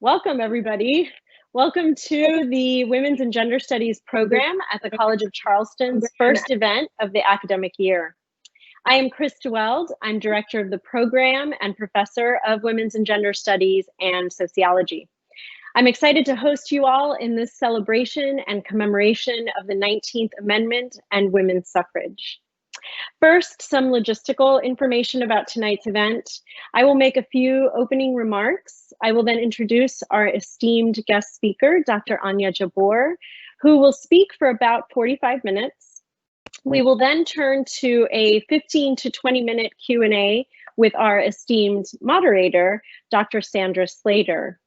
Welcome, everybody. Welcome to the Women's and Gender Studies program at the College of Charleston's first event of the academic year. I am Chris DeWeld. I'm director of the program and professor of Women's and Gender Studies and Sociology. I'm excited to host you all in this celebration and commemoration of the 19th Amendment and women's suffrage. First, some logistical information about tonight's event. I will make a few opening remarks. I will then introduce our esteemed guest speaker, Dr. Anya Jabour, who will speak for about 45 minutes. We will then turn to a 15 to 20-minute Q&A with our esteemed moderator, Dr. Sandra Slater.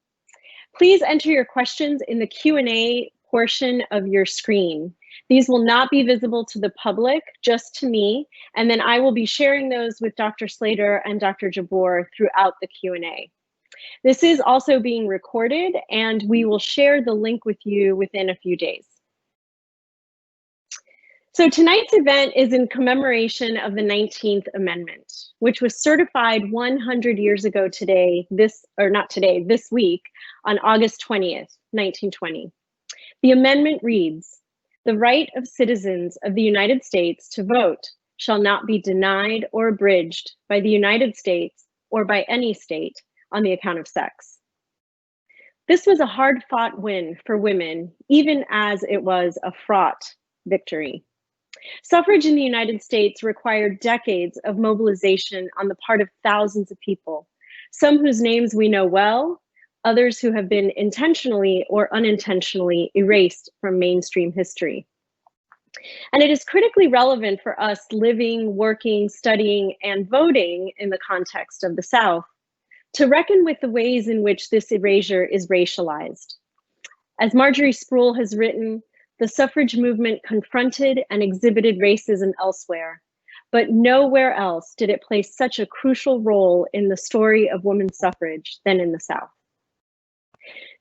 Please enter your questions in the Q&A portion of your screen. These will not be visible to the public, just to me, and then I will be sharing those with Dr. Slater and Dr. Jabour throughout the Q&A. This is also being recorded, and we will share the link with you within a few days. So tonight's event is in commemoration of the 19th Amendment, which was certified 100 years ago today, this week, on August 20th, 1920. The amendment reads, "The right of citizens of the United States to vote shall not be denied or abridged by the United States or by any state on the account of sex." This was a hard-fought win for women, even as it was a fraught victory. Suffrage in the United States required decades of mobilization on the part of thousands of people, some whose names we know well, others who have been intentionally or unintentionally erased from mainstream history. And it is critically relevant for us living, working, studying, and voting in the context of the South to reckon with the ways in which this erasure is racialized. As Marjorie Sproul has written, the suffrage movement confronted and exhibited racism elsewhere, but nowhere else did it play such a crucial role in the story of women's suffrage than in the South.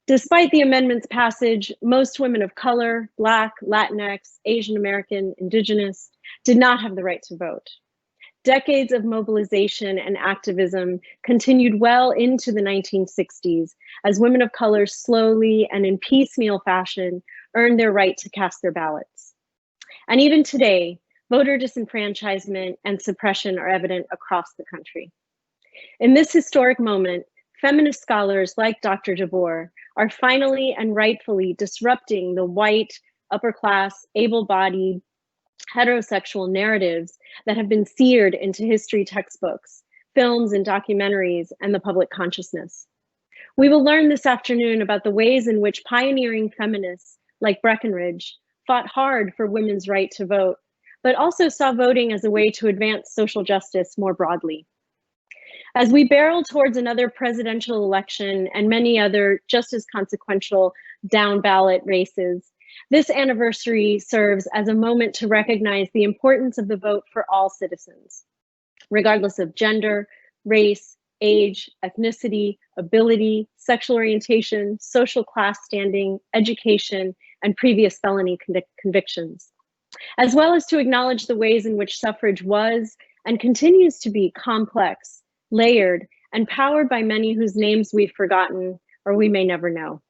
Despite the amendment's passage, most women of color, Black, Latinx, Asian American, Indigenous, did not have the right to vote. Decades of mobilization and activism continued well into the 1960s as women of color slowly and in piecemeal fashion earned their right to cast their ballots. And even today, voter disenfranchisement and suppression are evident across the country. In this historic moment, feminist scholars like Dr. Jabour are finally and rightfully disrupting the white, upper-class, able-bodied, heterosexual narratives that have been seared into history textbooks, films and documentaries, and the public consciousness. We will learn this afternoon about the ways in which pioneering feminists like Breckinridge fought hard for women's right to vote, but also saw voting as a way to advance social justice more broadly. As we barrel towards another presidential election and many other just as consequential down ballot races, this anniversary serves as a moment to recognize the importance of the vote for all citizens, regardless of gender, race, age, ethnicity, ability, sexual orientation, social class standing, education, and previous felony convictions, as well as to acknowledge the ways in which suffrage was and continues to be complex, layered, and powered by many whose names we've forgotten or we may never know.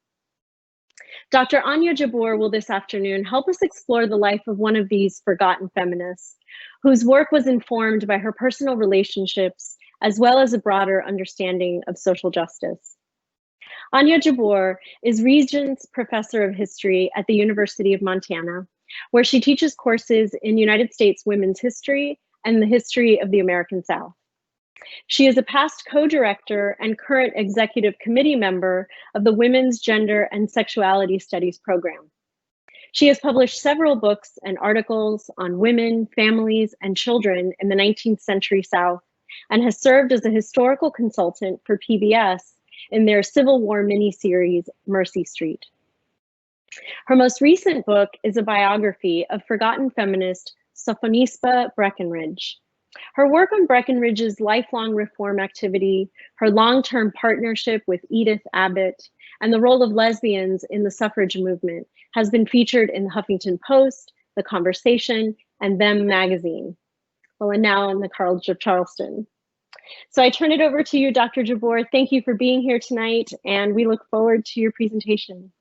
Dr. Anya Jabour will this afternoon help us explore the life of one of these forgotten feminists, whose work was informed by her personal relationships, as well as a broader understanding of social justice. Anya Jabour is Regents Professor of History at the University of Montana, where she teaches courses in United States women's history and the history of the American South. She is a past co-director and current executive committee member of the Women's Gender and Sexuality Studies program. She has published several books and articles on women, families, and children in the 19th century South, and has served as a historical consultant for PBS in their Civil War miniseries, Mercy Street. Her most recent book is a biography of forgotten feminist Sophonisba Breckinridge. Her work on Breckinridge's lifelong reform activity, her long-term partnership with Edith Abbott, and the role of lesbians in the suffrage movement has been featured in the Huffington Post, The Conversation, and Them magazine. Well, and now in the College of Charleston. So I turn it over to you, Dr. Jabour. Thank you for being here tonight, and we look forward to your presentation.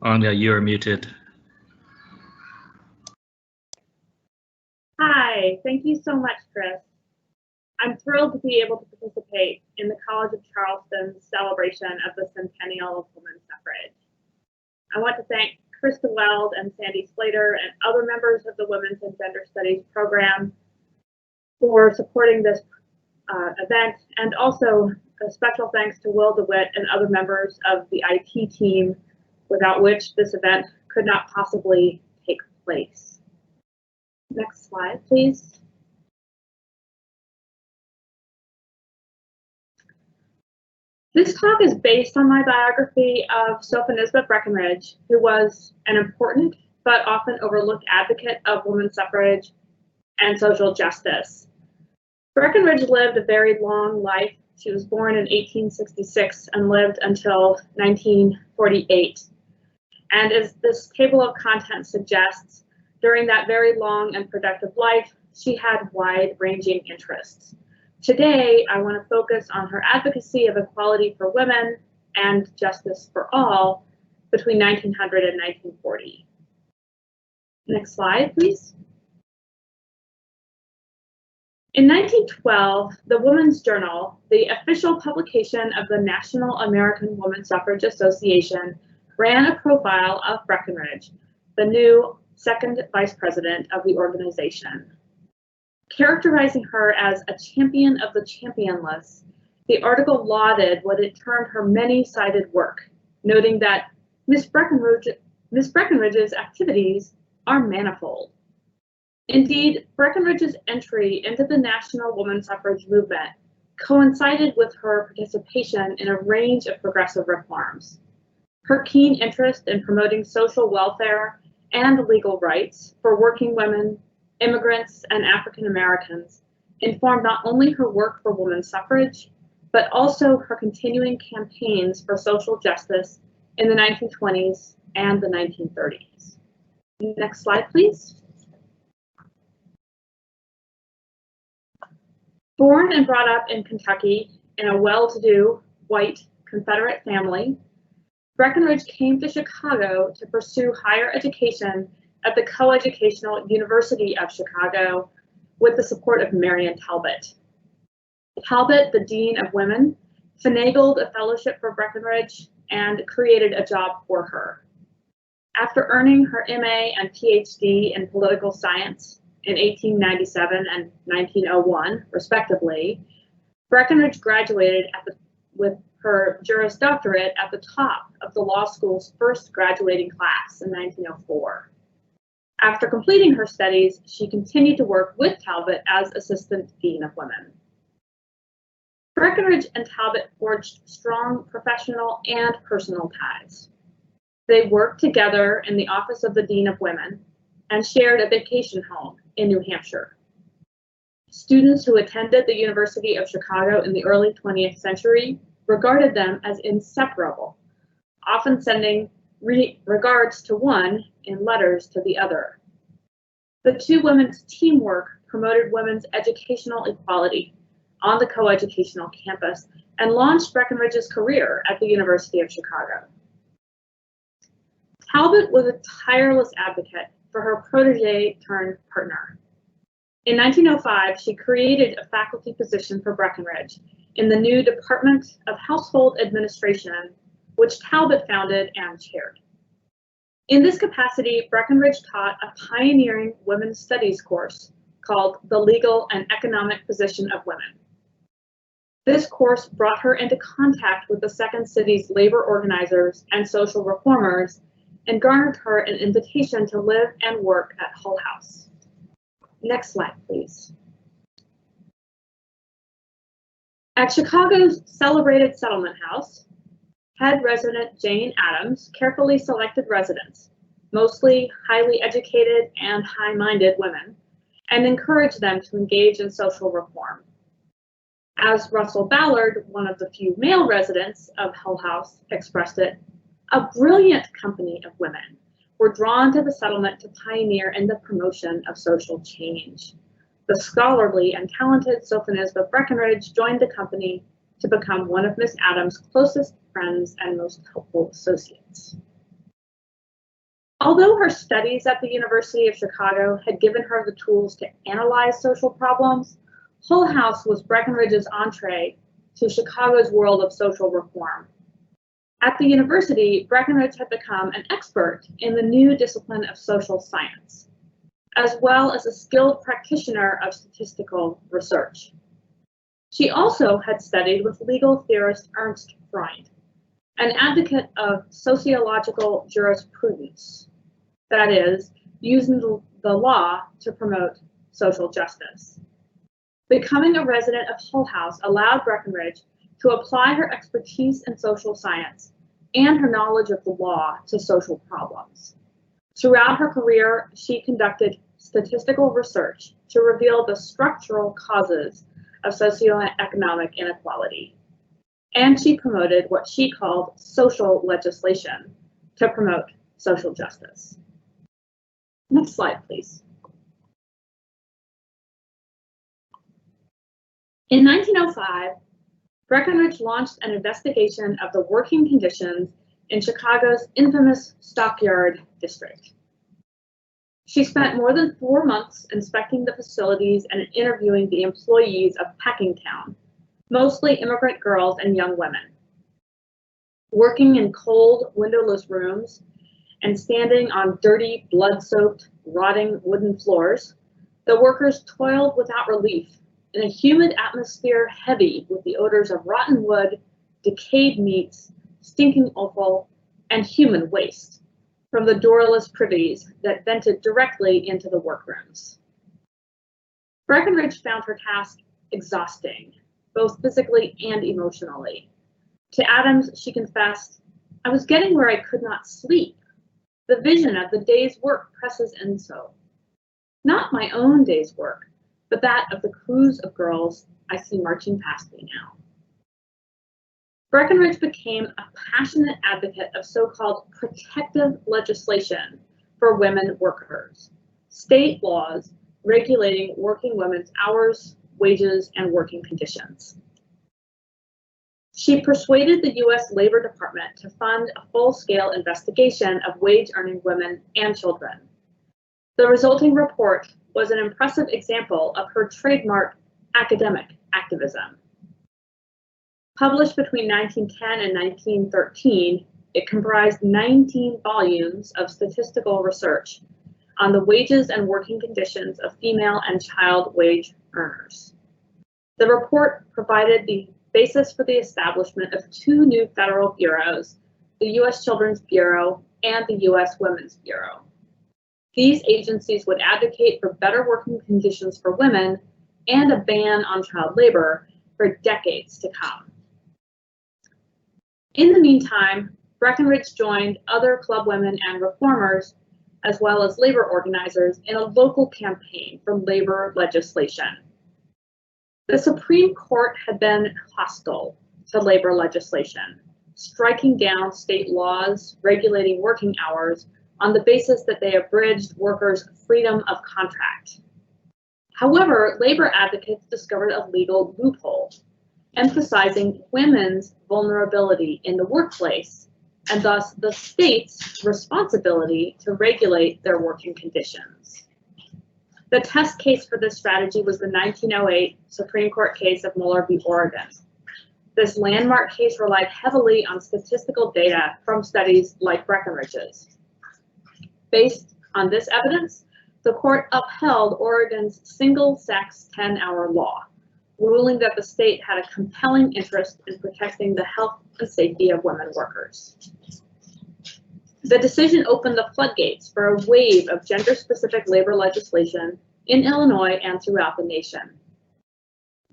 Anya, you are muted. Hi, thank you so much, Chris. I'm thrilled to be able to participate in the College of Charleston's celebration of the centennial of women's suffrage. I want to thank Krista Weld and Sandy Slater and other members of the Women's and Gender Studies program for supporting this event, and also a special thanks to Will DeWitt and other members of the IT team, without which this event could not possibly take place. Next slide, please. This talk is based on my biography of Sophonisba Breckinridge, who was an important but often overlooked advocate of women's suffrage and social justice. Breckinridge lived a very long life. She was born in 1866 and lived until 1948. And as this table of contents suggests, during that very long and productive life, she had wide-ranging interests. Today, I want to focus on her advocacy of equality for women and justice for all between 1900 and 1940. Next slide, please. In 1912, the Woman's Journal, the official publication of the National American Woman Suffrage Association, ran a profile of Breckinridge, the new second vice president of the organization. Characterizing her as a champion of the championless, the article lauded what it termed her many-sided work, noting that Miss Breckinridge's activities are manifold. Indeed, Breckinridge's entry into the national woman suffrage movement coincided with her participation in a range of progressive reforms. Her keen interest in promoting social welfare and legal rights for working women, immigrants, and African Americans informed not only her work for women's suffrage, but also her continuing campaigns for social justice in the 1920s and the 1930s. Next slide, please. Born and brought up in Kentucky in a well-to-do white Confederate family, Breckinridge came to Chicago to pursue higher education at the Coeducational University of Chicago with the support of Marion Talbot. Talbot, the Dean of Women, finagled a fellowship for Breckinridge and created a job for her. After earning her MA and PhD in political science in 1897 and 1901, respectively, Breckinridge graduated with her Juris Doctorate at the top of the law school's first graduating class in 1904. After completing her studies, she continued to work with Talbot as Assistant Dean of Women. Breckinridge and Talbot forged strong professional and personal ties. They worked together in the office of the Dean of Women and shared a vacation home in New Hampshire. Students who attended the University of Chicago in the early 20th century regarded them as inseparable, often sending regards to one in letters to the other. The two women's teamwork promoted women's educational equality on the coeducational campus and launched Breckinridge's career at the University of Chicago. Talbot was a tireless advocate for her protege turned partner. In 1905, she created a faculty position for Breckinridge in the new Department of Household Administration, which Talbot founded and chaired. In this capacity, Breckinridge taught a pioneering women's studies course called The Legal and Economic Position of Women. This course brought her into contact with the Second City's labor organizers and social reformers and garnered her an invitation to live and work at Hull House. Next slide, please. At Chicago's celebrated Settlement House, head resident Jane Addams carefully selected residents, mostly highly educated and high-minded women, and encouraged them to engage in social reform. As Russell Ballard, one of the few male residents of Hull House, expressed it, a brilliant company of women were drawn to the settlement to pioneer in the promotion of social change. The scholarly and talented Sophonisba Breckinridge joined the company to become one of Miss Adams' closest friends and most helpful associates. Although her studies at the University of Chicago had given her the tools to analyze social problems, Hull House was Breckinridge's entree to Chicago's world of social reform. At the university, Breckinridge had become an expert in the new discipline of social science, as well as a skilled practitioner of statistical research. She also had studied with legal theorist Ernst Freund, an advocate of sociological jurisprudence, that is, using the law to promote social justice. Becoming a resident of Hull House allowed Breckinridge to apply her expertise in social science and her knowledge of the law to social problems. Throughout her career, she conducted statistical research to reveal the structural causes of socioeconomic inequality. And she promoted what she called social legislation to promote social justice. Next slide, please. In 1905, Breckinridge launched an investigation of the working conditions in Chicago's infamous Stockyard District. She spent more than 4 months inspecting the facilities and interviewing the employees of Packingtown, mostly immigrant girls and young women. Working in cold, windowless rooms and standing on dirty, blood-soaked, rotting wooden floors, the workers toiled without relief in a humid atmosphere heavy with the odors of rotten wood, decayed meats, stinking offal, and human waste from the doorless privies that vented directly into the workrooms. Breckinridge found her task exhausting, both physically and emotionally. To Adams, she confessed, "I was getting where I could not sleep. The vision of the day's work presses in so. Not my own day's work, but that of the crews of girls I see marching past me now." Breckinridge became a passionate advocate of so-called protective legislation for women workers, state laws regulating working women's hours, wages, and working conditions. She persuaded the U.S. Labor Department to fund a full-scale investigation of wage-earning women and children. The resulting report was an impressive example of her trademark academic activism. Published between 1910 and 1913, it comprised 19 volumes of statistical research on the wages and working conditions of female and child wage earners. The report provided the basis for the establishment of 2 new federal bureaus, the U.S. Children's Bureau and the U.S. Women's Bureau. These agencies would advocate for better working conditions for women and a ban on child labor for decades to come. In the meantime, Breckinridge joined other club women and reformers, as well as labor organizers, in a local campaign for labor legislation. The Supreme Court had been hostile to labor legislation, striking down state laws regulating working hours on the basis that they abridged workers' freedom of contract. However, labor advocates discovered a legal loophole, emphasizing women's vulnerability in the workplace, and thus the state's responsibility to regulate their working conditions. The test case for this strategy was the 1908 Supreme Court case of Muller v. Oregon. This landmark case relied heavily on statistical data from studies like Breckinridge's. Based on this evidence, the court upheld Oregon's single-sex 10-hour law, ruling that the state had a compelling interest in protecting the health and safety of women workers. The decision opened the floodgates for a wave of gender-specific labor legislation in Illinois and throughout the nation.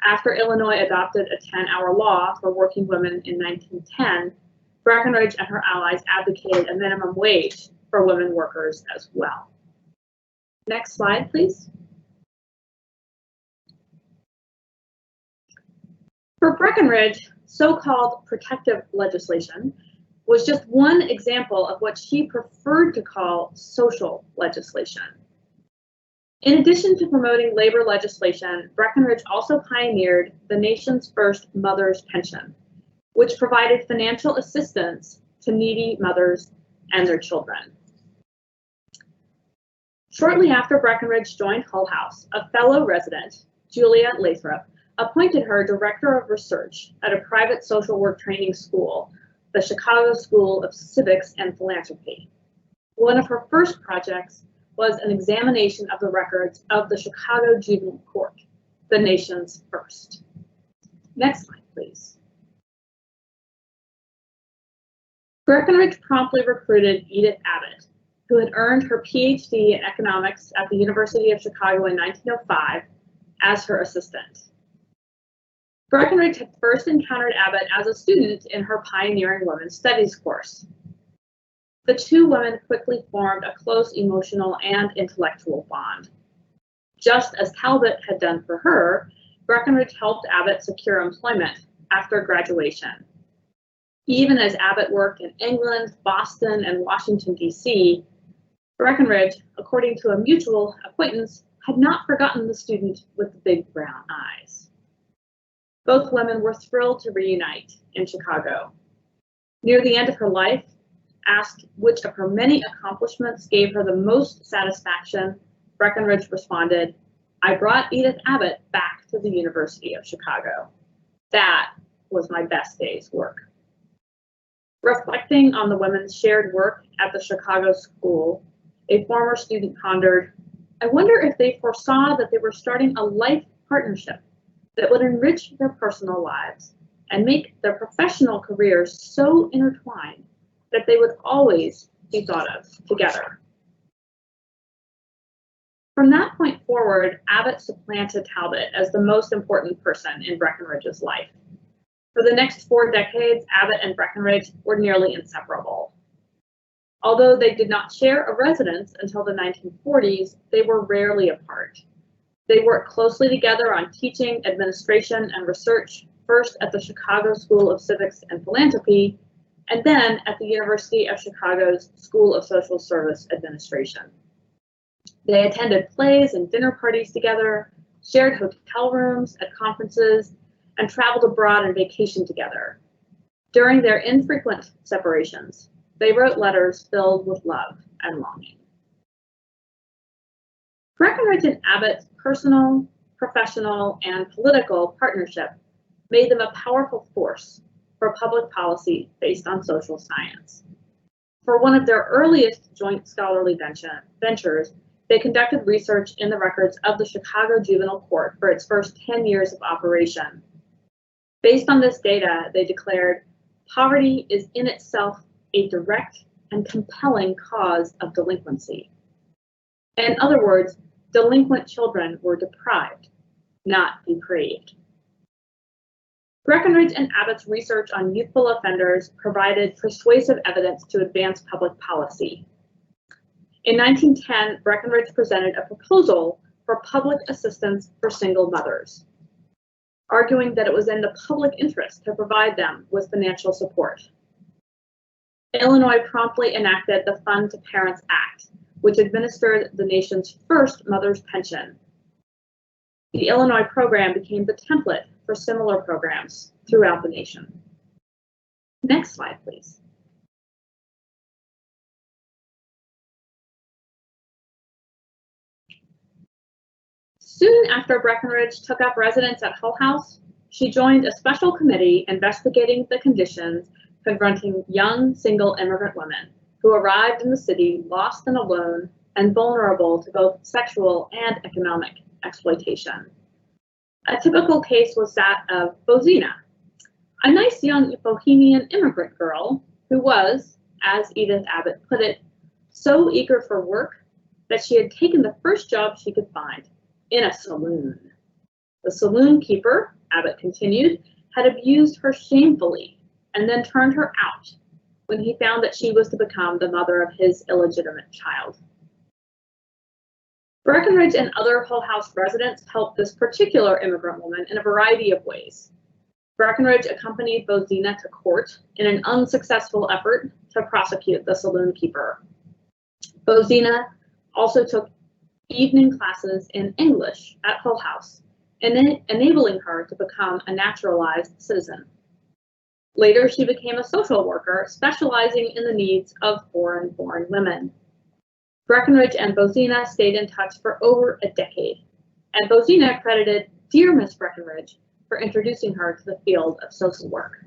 After Illinois adopted a 10-hour law for working women in 1910, Breckinridge and her allies advocated a minimum wage for women workers as well. Next slide, please. For Breckinridge, so-called protective legislation was just one example of what she preferred to call social legislation. In addition to promoting labor legislation, Breckinridge also pioneered the nation's first mother's pension, which provided financial assistance to needy mothers and their children. Shortly after Breckinridge joined Hull House, a fellow resident, Julia Lathrop, appointed her director of research at a private social work training school, the Chicago School of Civics and Philanthropy. One of her first projects was an examination of the records of the Chicago Juvenile Court, the nation's first. Next slide, please. Breckinridge promptly recruited Edith Abbott, who had earned her PhD in economics at the University of Chicago in 1905, as her assistant. Breckinridge had first encountered Abbott as a student in her pioneering women's studies course. The two women quickly formed a close emotional and intellectual bond. Just as Talbot had done for her, Breckinridge helped Abbott secure employment after graduation. Even as Abbott worked in England, Boston, and Washington, D.C., Breckinridge, according to a mutual acquaintance, had not forgotten the student with the big brown eyes. Both women were thrilled to reunite in Chicago. Near the end of her life, asked which of her many accomplishments gave her the most satisfaction, Breckinridge responded, "I brought Edith Abbott back to the University of Chicago. That was my best day's work." Reflecting on the women's shared work at the Chicago School, a former student pondered, "I wonder if they foresaw that they were starting a life partnership that would enrich their personal lives and make their professional careers so intertwined that they would always be thought of together." From that point forward, Abbott supplanted Talbot as the most important person in Breckinridge's life. For the next 4 decades, Abbott and Breckinridge were nearly inseparable. Although they did not share a residence until the 1940s, they were rarely apart. They worked closely together on teaching, administration, and research, first at the Chicago School of Civics and Philanthropy, and then at the University of Chicago's School of Social Service Administration. They attended plays and dinner parties together, shared hotel rooms at conferences, and traveled abroad and vacationed together. During their infrequent separations, they wrote letters filled with love and longing. Breckinridge and Abbott's personal, professional, and political partnership made them a powerful force for public policy based on social science. For one of their earliest joint scholarly ventures, they conducted research in the records of the Chicago Juvenile Court for its first 10 years of operation. Based on this data, they declared, "Poverty is in itself a direct and compelling cause of delinquency." In other words, delinquent children were deprived, not depraved. Breckinridge and Abbott's research on youthful offenders provided persuasive evidence to advance public policy. In 1910, Breckinridge presented a proposal for public assistance for single mothers, arguing that it was in the public interest to provide them with financial support. Illinois promptly enacted the Fund to Parents Act, which administered the nation's first mother's pension. The Illinois program became the template for similar programs throughout the nation. Next slide, please. Soon after Breckinridge took up residence at Hull House, she joined a special committee investigating the conditions confronting young single immigrant women who arrived in the city lost and alone and vulnerable to both sexual and economic exploitation. A typical case was that of Bozina, a nice young Bohemian immigrant girl who was, as Edith Abbott put it, so eager for work that she had taken the first job she could find, in a saloon. The saloon keeper, Abbott continued, had abused her shamefully and then turned her out when he found that she was to become the mother of his illegitimate child. Breckinridge and other Hull House residents helped this particular immigrant woman in a variety of ways. Breckinridge accompanied Bozina to court in an unsuccessful effort to prosecute the saloon keeper. Bozina also took evening classes in English at Hull House, enabling her to become a naturalized citizen. Later, she became a social worker specializing in the needs of foreign-born women. Breckinridge and Bozina stayed in touch for over a decade, and Bozina credited "Dear Miss Breckinridge" for introducing her to the field of social work.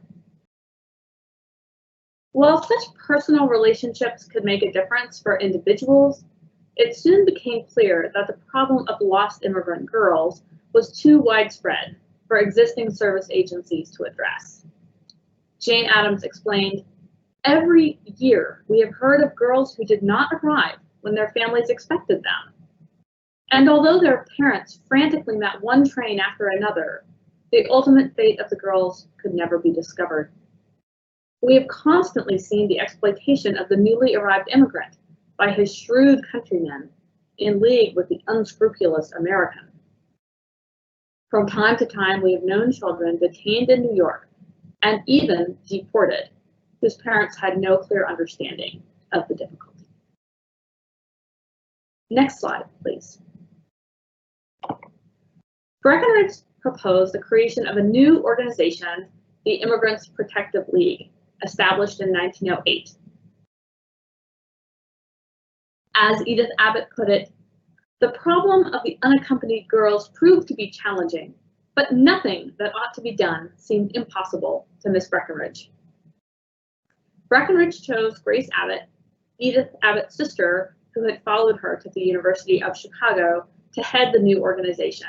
While such personal relationships could make a difference for individuals, it soon became clear that the problem of lost immigrant girls was too widespread for existing service agencies to address. Jane Addams explained, "Every year we have heard of girls who did not arrive when their families expected them. And although their parents frantically met one train after another, the ultimate fate of the girls could never be discovered. We have constantly seen the exploitation of the newly arrived immigrant by his shrewd countrymen in league with the unscrupulous American. From time to time, we have known children detained in New York and even deported, whose parents had no clear understanding of the difficulty." Next slide, please. Breckinridge proposed the creation of a new organization, the Immigrants Protective League, established in 1908. As Edith Abbott put it, "The problem of the unaccompanied girls proved to be challenging, but nothing that ought to be done seemed impossible to Miss Breckinridge." Breckinridge chose Grace Abbott, Edith Abbott's sister, who had followed her to the University of Chicago, to head the new organization.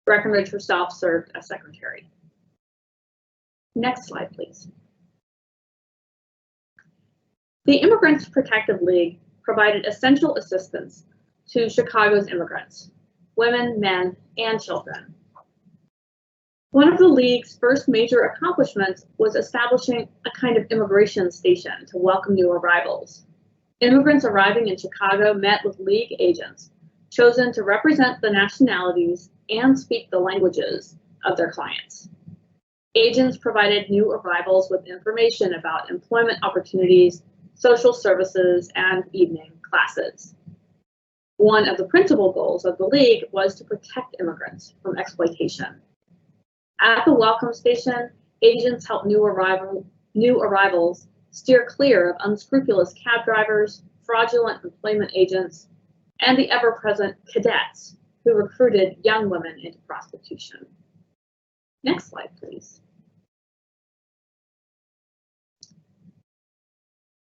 Breckinridge herself served as secretary. Next slide, please. The Immigrants Protective League provided essential assistance to Chicago's immigrants, women, men, and children. One of the League's first major accomplishments was establishing a kind of immigration station to welcome new arrivals. Immigrants arriving in Chicago met with League agents, chosen to represent the nationalities and speak the languages of their clients. Agents provided new arrivals with information about employment opportunities, social services, and evening classes. One of the principal goals of the League was to protect immigrants from exploitation. At the welcome station, agents helped new arrivals steer clear of unscrupulous cab drivers, fraudulent employment agents, and the ever-present cadets who recruited young women into prostitution. Next slide, please.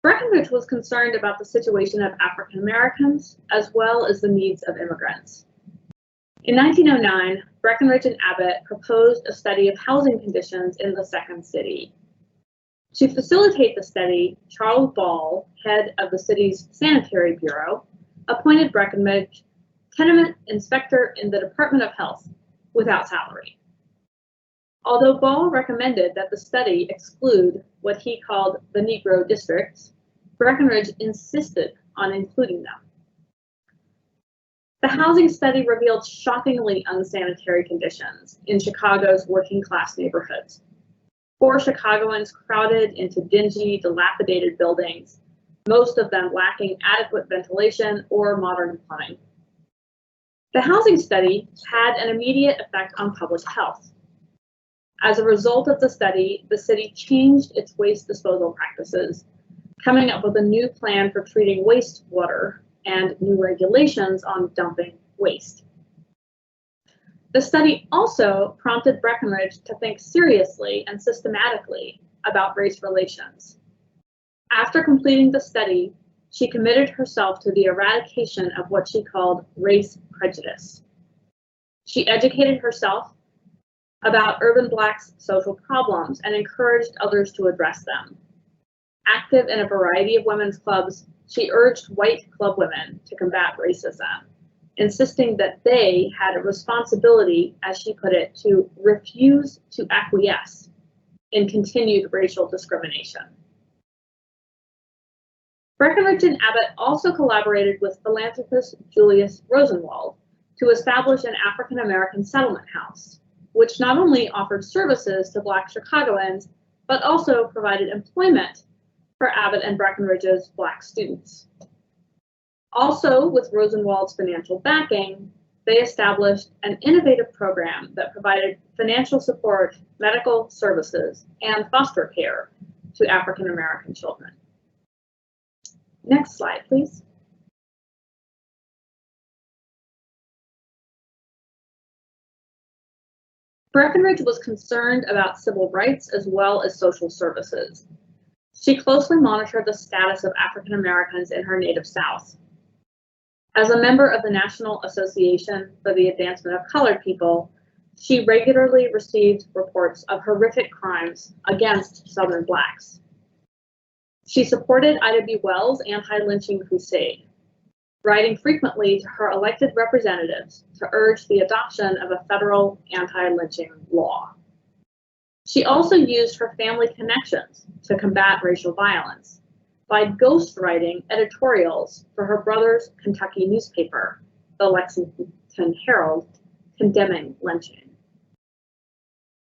Breckinridge was concerned about the situation of African Americans as well as the needs of immigrants. In 1909, Breckinridge and Abbott proposed a study of housing conditions in the Second City. To facilitate the study, Charles Ball, head of the city's Sanitary Bureau, appointed Breckinridge tenement inspector in the Department of Health without salary. Although Ball recommended that the study exclude what he called the Negro districts, Breckinridge insisted on including them. The housing study revealed shockingly unsanitary conditions in Chicago's working-class neighborhoods. Poor Chicagoans crowded into dingy, dilapidated buildings, most of them lacking adequate ventilation or modern plumbing. The housing study had an immediate effect on public health. As a result of the study, the city changed its waste disposal practices, coming up with a new plan for treating wastewater and new regulations on dumping waste. The study also prompted Breckinridge to think seriously and systematically about race relations. After completing the study, she committed herself to the eradication of what she called race prejudice. She educated herself about urban Blacks' social problems and encouraged others to address them. Active in a variety of women's clubs, she urged white club women to combat racism, insisting that they had a responsibility, as she put it, to refuse to acquiesce in continued racial discrimination. Breckinridge and Abbott also collaborated with philanthropist Julius Rosenwald to establish an African American settlement house, which not only offered services to Black Chicagoans, but also provided employment for Abbott and Breckinridge's Black students. Also, with Rosenwald's financial backing, they established an innovative program that provided financial support, medical services, and foster care to African American children. Next slide, please. Breckinridge was concerned about civil rights as well as social services. She closely monitored the status of African Americans in her native South. As a member of the National Association for the Advancement of Colored People, she regularly received reports of horrific crimes against Southern Blacks. She supported Ida B. Wells' anti-lynching crusade, writing frequently to her elected representatives to urge the adoption of a federal anti-lynching law. She also used her family connections to combat racial violence by ghostwriting editorials for her brother's Kentucky newspaper, the Lexington Herald, condemning lynching.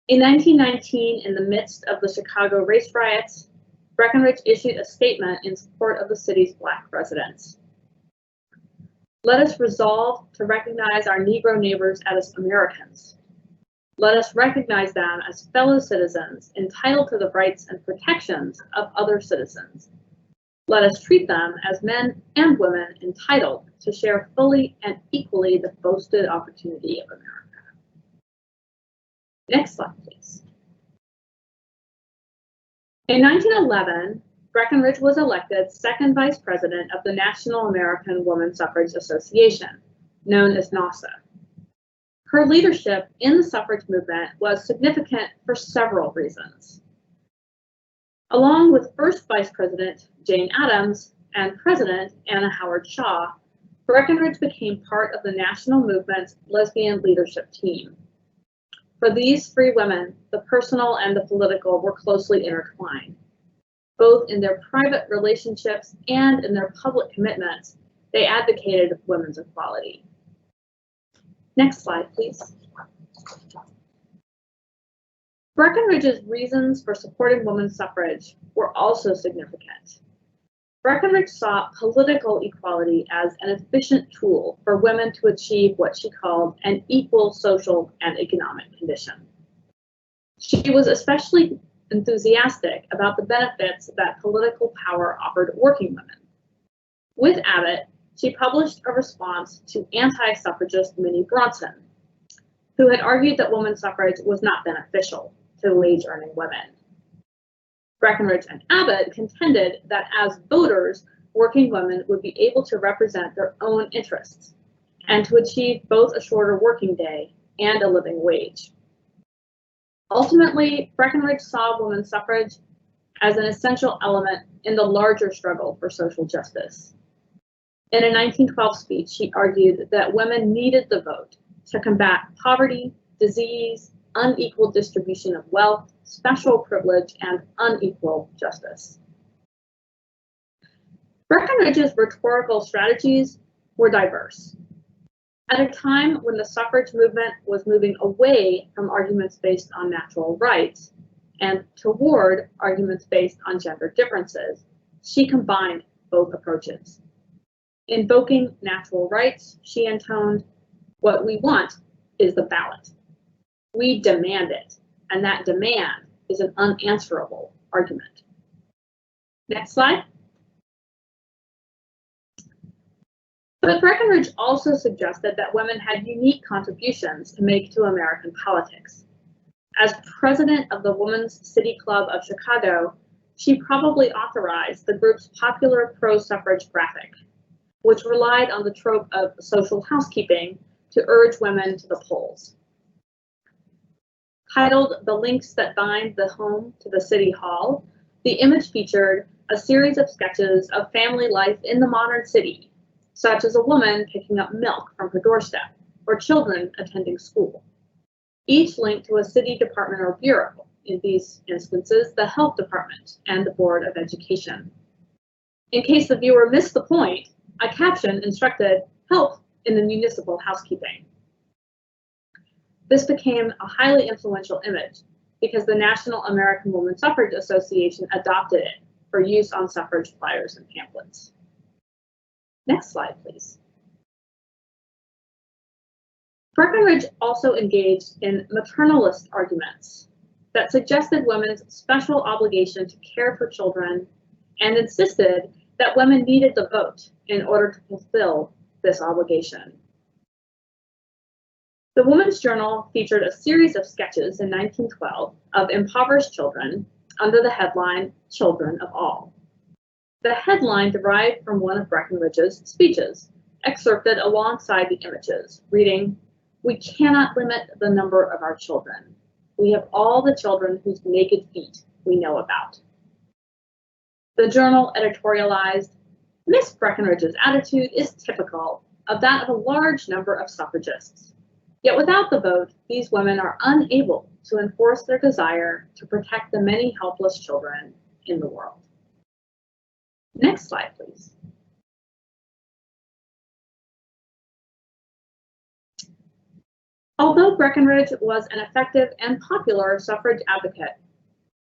In 1919, in the midst of the Chicago race riots, Breckinridge issued a statement in support of the city's Black residents. Let us resolve to recognize our Negro neighbors as Americans. Let us recognize them as fellow citizens entitled to the rights and protections of other citizens. Let us treat them as men and women entitled to share fully and equally the boasted opportunity of America. Next slide, please. In 1911, Breckinridge was elected second vice president of the National American Woman Suffrage Association, known as NASA. Her leadership in the suffrage movement was significant for several reasons. Along with first Vice President Jane Addams and President Anna Howard Shaw, Breckinridge became part of the national movement's lesbian leadership team. For these three women, the personal and the political were closely intertwined. Both in their private relationships and in their public commitments, they advocated women's equality. Next slide, please. Breckinridge's reasons for supporting women's suffrage were also significant. Breckinridge saw political equality as an efficient tool for women to achieve what she called an equal social and economic condition. She was especially enthusiastic about the benefits that political power offered working women. With Abbott, she published a response to anti-suffragist Minnie Bronson, who had argued that women's suffrage was not beneficial to wage-earning women. Breckinridge and Abbott contended that as voters, working women would be able to represent their own interests and to achieve both a shorter working day and a living wage. Ultimately, Breckinridge saw women's suffrage as an essential element in the larger struggle for social justice. In a 1912 speech, she argued that women needed the vote to combat poverty, disease, unequal distribution of wealth, special privilege, and unequal justice. Breckinridge's rhetorical strategies were diverse. At a time when the suffrage movement was moving away from arguments based on natural rights and toward arguments based on gender differences, she combined both approaches. Invoking natural rights, she intoned, "What we want is the ballot. We demand it, and that demand is an unanswerable argument." Next slide. But Breckinridge also suggested that women had unique contributions to make to American politics. As president of the Women's City Club of Chicago, she probably authorized the group's popular pro-suffrage graphic, which relied on the trope of social housekeeping to urge women to the polls. Titled "The Links That Bind the Home to the City Hall," the image featured a series of sketches of family life in the modern city, such as a woman picking up milk from her doorstep or children attending school, each linked to a city department or bureau, in these instances, the health department and the Board of Education. In case the viewer missed the point, a caption instructed help in the municipal housekeeping. This became a highly influential image because the National American Woman Suffrage Association adopted it for use on suffrage flyers and pamphlets. Next slide, please. Breckinridge also engaged in maternalist arguments that suggested women's special obligation to care for children and insisted that women needed the vote in order to fulfill this obligation. The Woman's Journal featured a series of sketches in 1912 of impoverished children under the headline, "Children of All." The headline derived from one of Breckinridge's speeches, excerpted alongside the images, reading, "We cannot limit the number of our children. We have all the children whose naked feet we know about." The journal editorialized, "Miss Breckinridge's attitude is typical of that of a large number of suffragists. Yet without the vote, these women are unable to enforce their desire to protect the many helpless children in the world." Next slide, please. Although Breckinridge was an effective and popular suffrage advocate,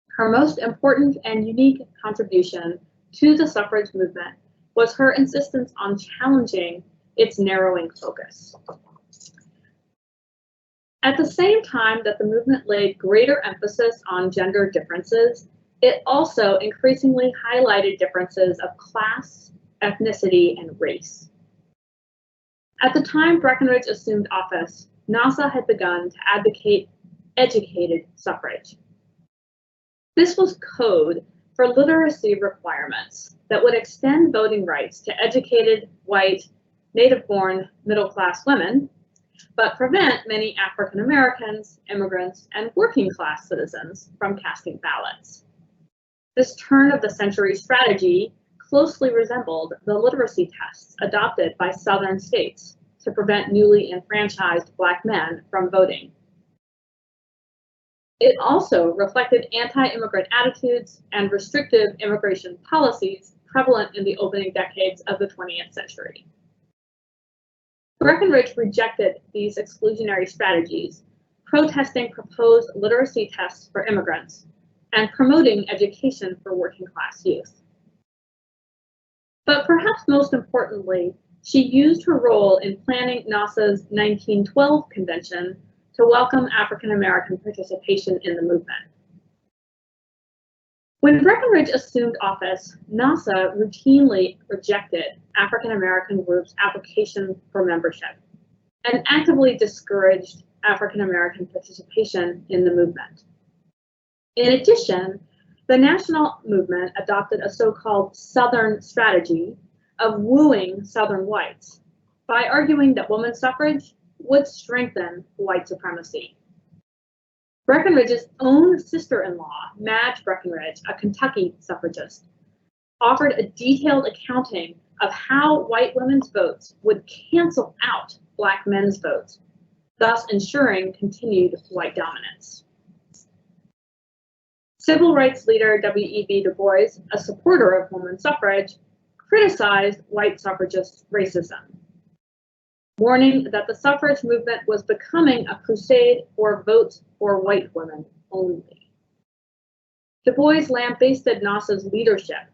her most important and unique contribution to the suffrage movement was her insistence on challenging its narrowing focus. At the same time that the movement laid greater emphasis on gender differences, it also increasingly highlighted differences of class, ethnicity, and race. At the time Breckinridge assumed office, NASA had begun to advocate educated suffrage. This was code for literacy requirements that would extend voting rights to educated, white, native-born, middle-class women, but prevent many African Americans, immigrants, and working-class citizens from casting ballots. This turn-of-the-century strategy closely resembled the literacy tests adopted by Southern states to prevent newly enfranchised Black men from voting. It also reflected anti-immigrant attitudes and restrictive immigration policies prevalent in the opening decades of the 20th century. Breckinridge rejected these exclusionary strategies, protesting proposed literacy tests for immigrants and promoting education for working-class youth. But perhaps most importantly, she used her role in planning NASA's 1912 convention to welcome African American participation in the movement. When Breckinridge assumed office, NASA routinely rejected African American groups' application for membership and actively discouraged African American participation in the movement. In addition, the national movement adopted a so-called Southern strategy of wooing Southern whites by arguing that women's suffrage would strengthen white supremacy. Breckinridge's own sister-in-law, Madge Breckinridge, a Kentucky suffragist, offered a detailed accounting of how white women's votes would cancel out Black men's votes, thus ensuring continued white dominance. Civil rights leader W.E.B. Du Bois, a supporter of women's suffrage, criticized white suffragists' racism, warning that the suffrage movement was becoming a crusade for votes for white women only. Du Bois lambasted NASA's leadership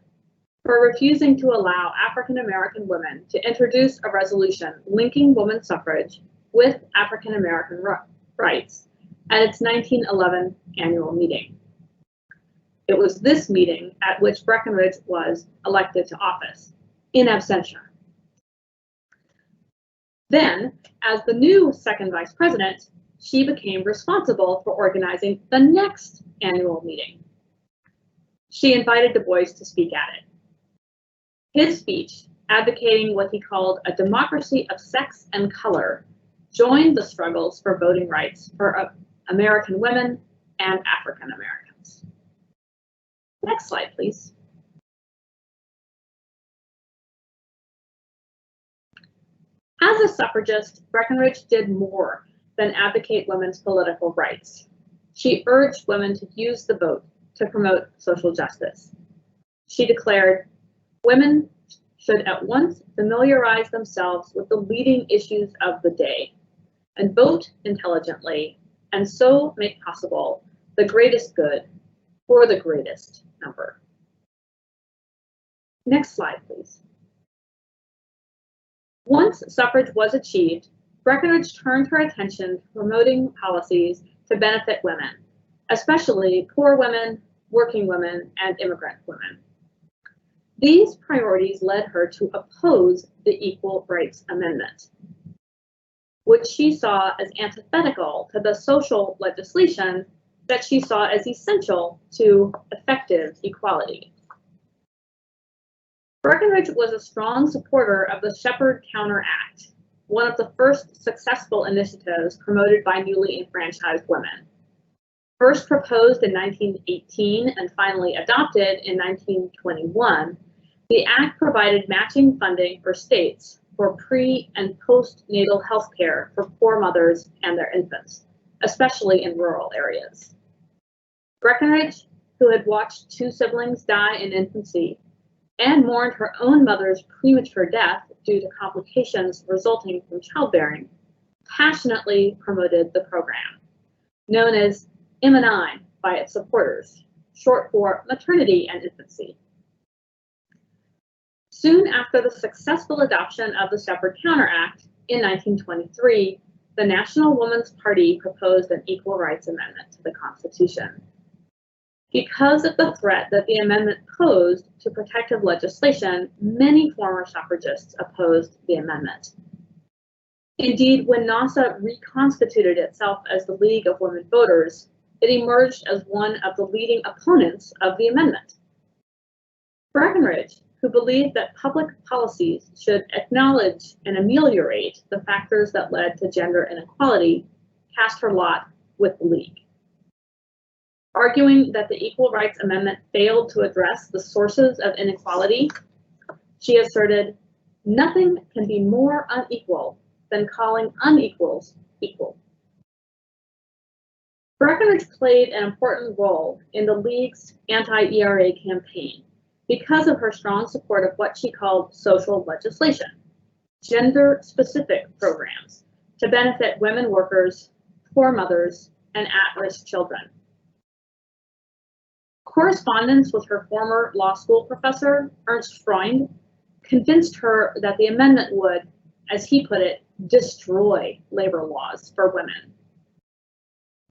for refusing to allow African American women to introduce a resolution linking women's suffrage with African American rights at its 1911 annual meeting. It was this meeting at which Breckinridge was elected to office, in absentia. Then, as the new second vice president, she became responsible for organizing the next annual meeting. She invited Du Bois to speak at it. His speech, advocating what he called a democracy of sex and color, joined the struggles for voting rights for American women and African Americans. Next slide, please. As a suffragist, Breckinridge did more than advocate women's political rights. She urged women to use the vote to promote social justice. She declared, "Women should at once familiarize themselves with the leading issues of the day, and vote intelligently, and so make possible the greatest good for the greatest number. Next slide, please. Once suffrage was achieved, Breckinridge turned her attention to promoting policies to benefit women, especially poor women, working women, and immigrant women. These priorities led her to oppose the Equal Rights Amendment, which she saw as antithetical to the social legislation that she saw as essential to effective equality. Breckinridge was a strong supporter of the Shepherd Counter Act, one of the first successful initiatives promoted by newly enfranchised women. First proposed in 1918 and finally adopted in 1921, the Act provided matching funding for states for pre- and postnatal health care for poor mothers and their infants, especially in rural areas. Breckinridge, who had watched two siblings die in infancy and mourned her own mother's premature death due to complications resulting from childbearing, passionately promoted the program, known as M&I by its supporters, short for maternity and infancy. Soon after the successful adoption of the Shepherd Counter Act in 1923, the National Woman's Party proposed an Equal Rights Amendment to the Constitution. Because of the threat that the amendment posed to protective legislation, many former suffragists opposed the amendment. Indeed, when NASA reconstituted itself as the League of Women Voters, it emerged as one of the leading opponents of the amendment. Breckinridge, who believed that public policies should acknowledge and ameliorate the factors that led to gender inequality, cast her lot with the League. Arguing that the Equal Rights Amendment failed to address the sources of inequality, she asserted, "Nothing can be more unequal than calling unequals equal." Breckinridge played an important role in the League's anti-ERA campaign because of her strong support of what she called social legislation, gender-specific programs to benefit women workers, poor mothers, and at-risk children. Correspondence with her former law school professor, Ernst Freund, convinced her that the amendment would, as he put it, destroy labor laws for women.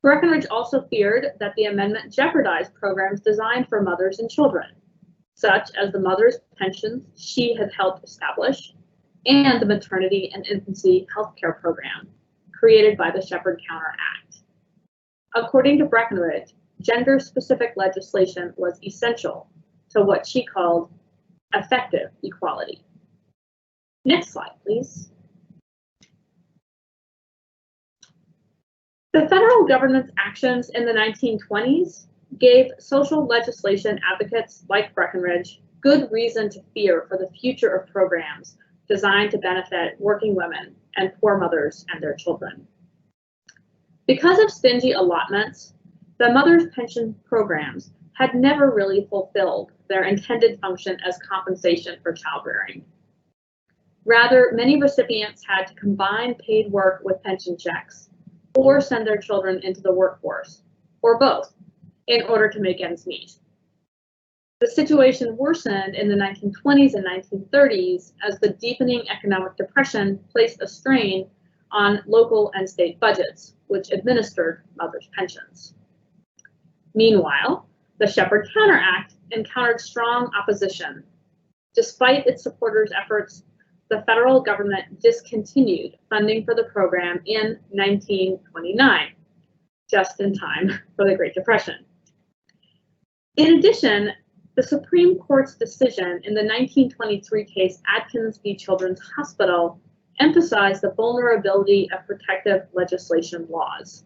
Breckinridge also feared that the amendment jeopardized programs designed for mothers and children, such as the mother's pensions she had helped establish and the maternity and infancy health care program created by the Shepherd Counter Act. According to Breckinridge, gender-specific legislation was essential to what she called effective equality. Next slide, please. The federal government's actions in the 1920s gave social legislation advocates like Breckinridge good reason to fear for the future of programs designed to benefit working women and poor mothers and their children. Because of stingy allotments, the mother's pension programs had never really fulfilled their intended function as compensation for childbearing. Rather, many recipients had to combine paid work with pension checks or send their children into the workforce, or both, in order to make ends meet. The situation worsened in the 1920s and 1930s as the deepening economic depression placed a strain on local and state budgets, which administered mothers' pensions. Meanwhile, the Shepherd Counter Act encountered strong opposition. Despite its supporters' efforts, the federal government discontinued funding for the program in 1929, just in time for the Great Depression. In addition, the Supreme Court's decision in the 1923 case Adkins v. Children's Hospital emphasized the vulnerability of protective legislation laws.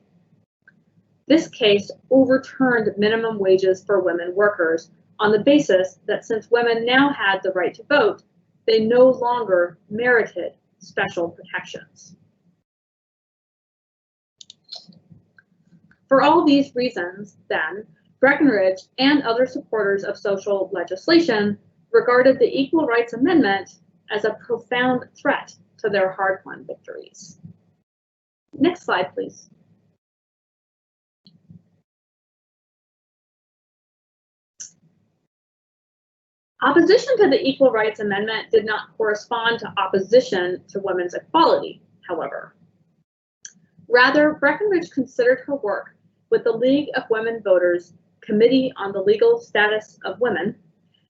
This case overturned minimum wages for women workers on the basis that since women now had the right to vote, they no longer merited special protections. For all these reasons, then, Breckinridge and other supporters of social legislation regarded the Equal Rights Amendment as a profound threat to their hard-won victories. Next slide, please. Opposition to the Equal Rights Amendment did not correspond to opposition to women's equality, however. Rather, Breckinridge considered her work with the League of Women Voters Committee on the Legal Status of Women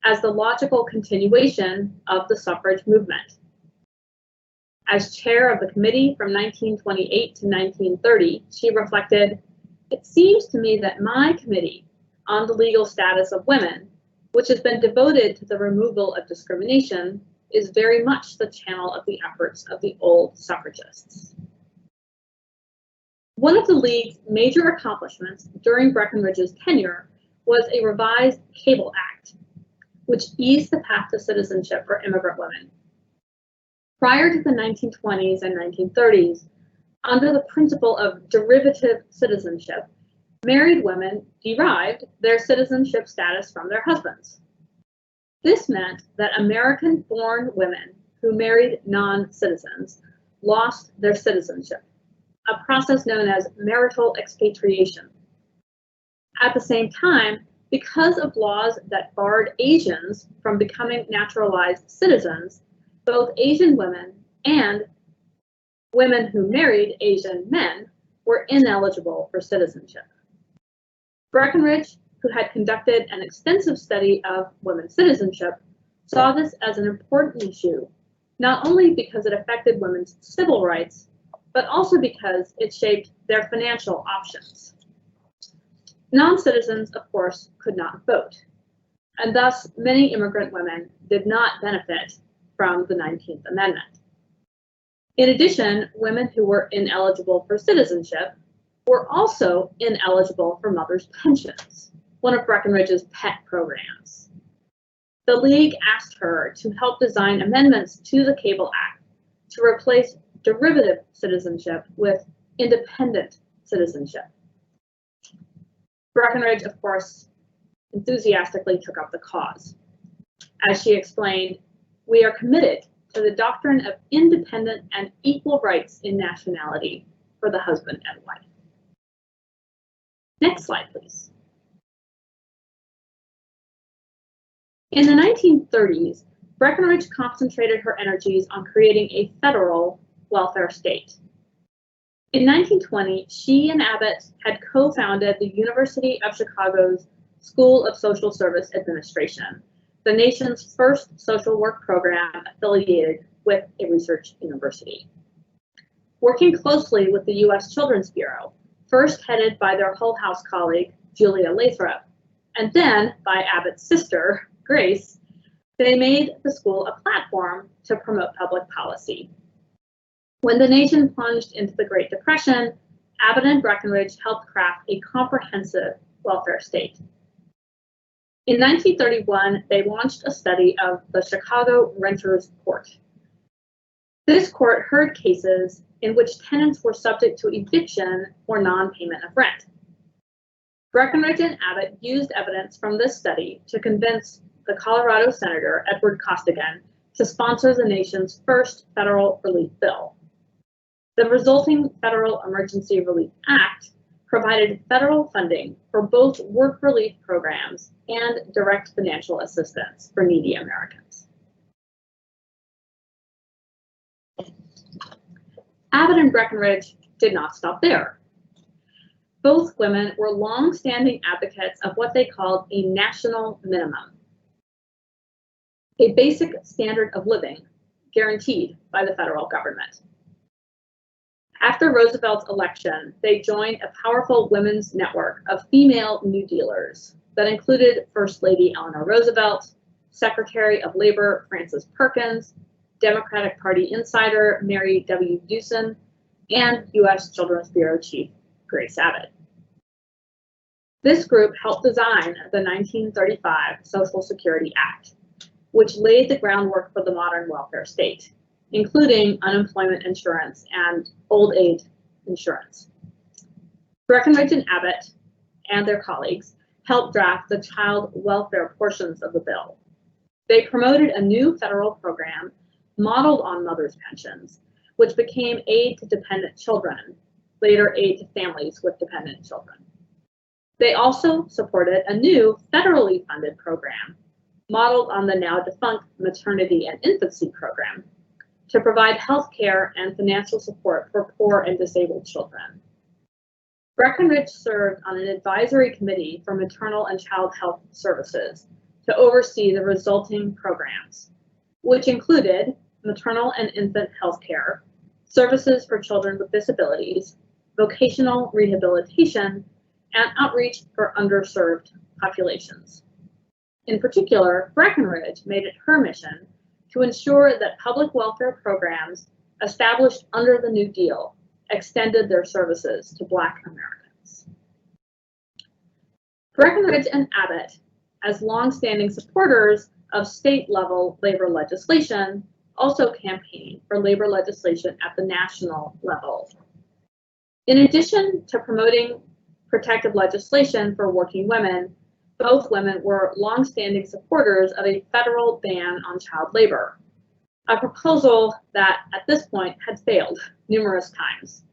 as the logical continuation of the suffrage movement. As chair of the committee from 1928 to 1930, she reflected, "It seems to me that my committee on the legal status of women, which has been devoted to the removal of discrimination, is very much the channel of the efforts of the old suffragists." One of the League's major accomplishments during Breckinridge's tenure was a revised Cable Act, which eased the path to citizenship for immigrant women. Prior to the 1920s and 1930s, under the principle of derivative citizenship, married women derived their citizenship status from their husbands. This meant that American-born women who married non-citizens lost their citizenship, a process known as marital expatriation. At the same time, because of laws that barred Asians from becoming naturalized citizens, both Asian women and women who married Asian men were ineligible for citizenship. Breckinridge, who had conducted an extensive study of women's citizenship, saw this as an important issue, not only because it affected women's civil rights, but also because it shaped their financial options. Non-citizens, of course, could not vote, and thus many immigrant women did not benefit from the 19th Amendment. In addition, women who were ineligible for citizenship were also ineligible for mothers' pensions, one of Breckinridge's pet programs. The League asked her to help design amendments to the Cable Act to replace derivative citizenship with independent citizenship. Breckinridge, of course, enthusiastically took up the cause. As she explained, "We are committed to the doctrine of independent and equal rights in nationality for the husband and wife." Next slide, please. In the 1930s, Breckinridge concentrated her energies on creating a federal welfare state. In 1920, she and Abbott had co-founded the University of Chicago's School of Social Service Administration, the nation's first social work program affiliated with a research university. Working closely with the U.S. Children's Bureau, first headed by their Hull House colleague, Julia Lathrop, and then by Abbott's sister, Grace, they made the school a platform to promote public policy. When the nation plunged into the Great Depression, Abbott and Breckinridge helped craft a comprehensive welfare state. In 1931, they launched a study of the Chicago Renters Court. This court heard cases in which tenants were subject to eviction or non-payment of rent. Breckinridge and Abbott used evidence from this study to convince the Colorado Senator, Edward Costigan, to sponsor the nation's first federal relief bill. The resulting Federal Emergency Relief Act provided federal funding for both work relief programs and direct financial assistance for needy Americans. Abbott and Breckinridge did not stop there. Both women were long-standing advocates of what they called a national minimum, a basic standard of living guaranteed by the federal government. After Roosevelt's election, they joined a powerful women's network of female New Dealers that included First Lady Eleanor Roosevelt, Secretary of Labor Frances Perkins, Democratic Party insider Mary W. Dewson, and U.S. Children's Bureau Chief Grace Abbott. This group helped design the 1935 Social Security Act, which laid the groundwork for the modern welfare state, including unemployment insurance and old age insurance. Breckinridge and Abbott and their colleagues helped draft the child welfare portions of the bill. They promoted a new federal program modeled on mothers' pensions, which became Aid to Dependent Children later aid to families with dependent children. They also supported a new federally funded program modeled on the now defunct maternity and infancy program to provide health care and financial support for poor and disabled children. Breckinridge served on an advisory committee for maternal and child health services to oversee the resulting programs, which included maternal and infant health care, services for children with disabilities, vocational rehabilitation, and outreach for underserved populations. In particular, Breckinridge made it her mission to ensure that public welfare programs established under the New Deal extended their services to Black Americans. Breckinridge and Abbott, as longstanding supporters of state-level labor legislation, also campaigned for labor legislation at the national level. In addition to promoting protective legislation for working women, both women were longstanding supporters of a federal ban on child labor, a proposal that at this point had failed numerous times.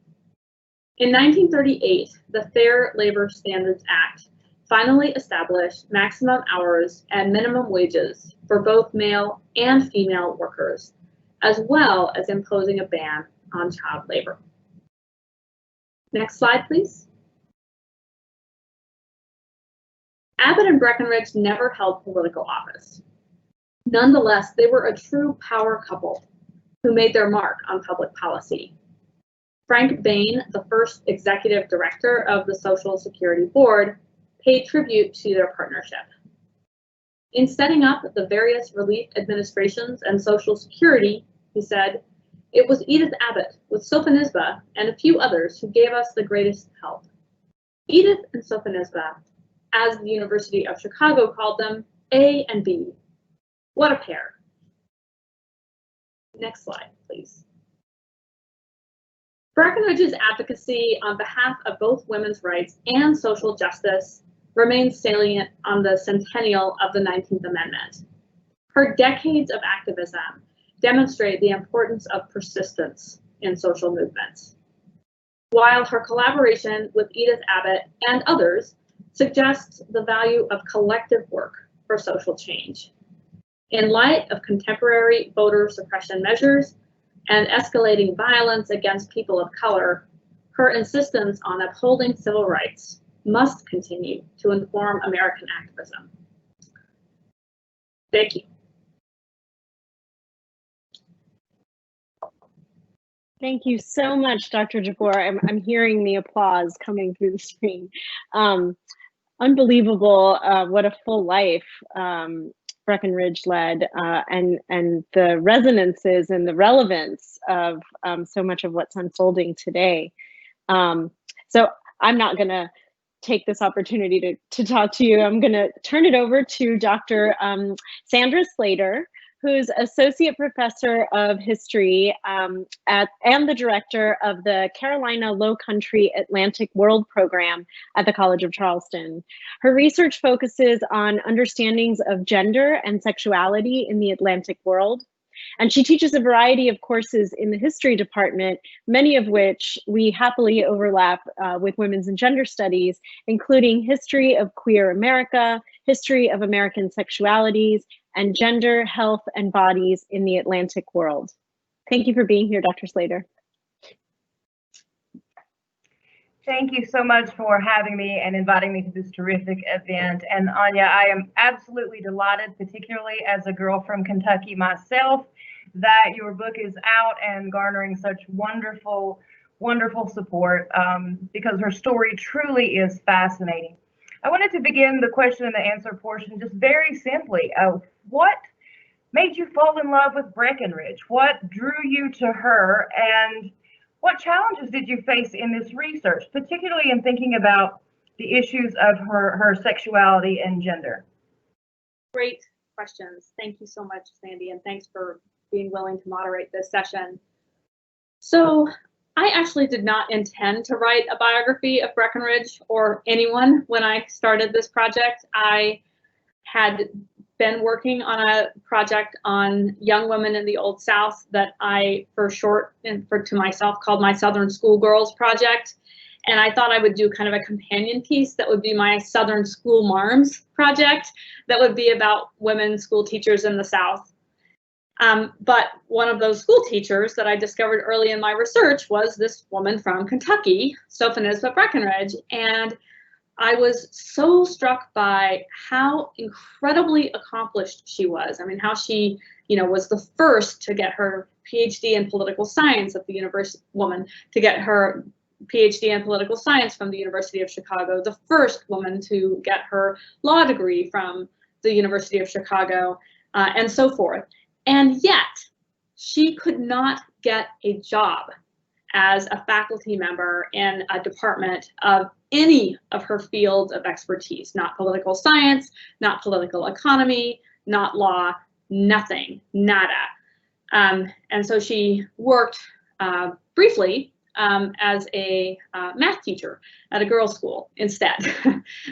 In 1938, the Fair Labor Standards Act finally established maximum hours and minimum wages for both male and female workers, as well as imposing a ban on child labor. Next slide, please. Abbott and Breckinridge never held political office. Nonetheless, they were a true power couple who made their mark on public policy. Frank Bain, the first executive director of the Social Security Board, paid tribute to their partnership. In setting up the various relief administrations and Social Security, he said, "It was Edith Abbott with Sophonisba and a few others who gave us the greatest help. Edith and Sophonisba, as the University of Chicago called them, A and B. What a pair." Next slide, please. Breckinridge's advocacy on behalf of both women's rights and social justice remains salient on the centennial of the 19th Amendment. Her decades of activism demonstrate the importance of persistence in social movements, while her collaboration with Edith Abbott and others suggests the value of collective work for social change. In light of contemporary voter suppression measures and escalating violence against people of color, her insistence on upholding civil rights must continue to inform American activism. Thank you. Thank you so much, Dr. Jabour. I'm hearing the applause coming through the screen. Unbelievable, what a full life Breckinridge led, and the resonances and the relevance of so much of what's unfolding today. So I'm not gonna take this opportunity to talk to you. I'm gonna turn it over to Dr. Sandra Slater, who's Associate Professor of History and the Director of the Carolina Low Country Atlantic World Program at the College of Charleston. Her research focuses on understandings of gender and sexuality in the Atlantic world. And she teaches a variety of courses in the history department, many of which we happily overlap with women's and gender studies, including history of queer America, history of American sexualities, and gender, health, and bodies in the Atlantic world. Thank you for being here, Dr. Slater. Thank you so much for having me and inviting me to this terrific event. And Anya, I am absolutely delighted, particularly as a girl from Kentucky myself, that your book is out and garnering such wonderful, wonderful support because her story truly is fascinating. I wanted to begin the question and the answer portion just very simply. What made you fall in love with Breckinridge? What drew you to her, and what challenges did you face in this research, particularly in thinking about the issues of her sexuality and gender? Great questions. Thank you so much, Sandy, and thanks for being willing to moderate this session. So I actually did not intend to write a biography of Breckinridge or anyone when I started this project. I had been working on a project on young women in the Old South that I, for short and to myself, called my Southern Schoolgirls Project. And I thought I would do kind of a companion piece that would be my Southern School Marms project that would be about women school teachers in the South. But one of those school teachers that I discovered early in my research was this woman from Kentucky, Sophonisba Breckinridge. And I was so struck by how incredibly accomplished she was. I mean, how she, was the first to get her PhD in political science at the university, woman to get her PhD in political science from the University of Chicago, the first woman to get her law degree from the University of Chicago, and so forth. And yet, she could not get a job as a faculty member in a department of any of her fields of expertise, not political science, not political economy, not law, nothing, nada. And so she worked briefly as a math teacher at a girls' school instead.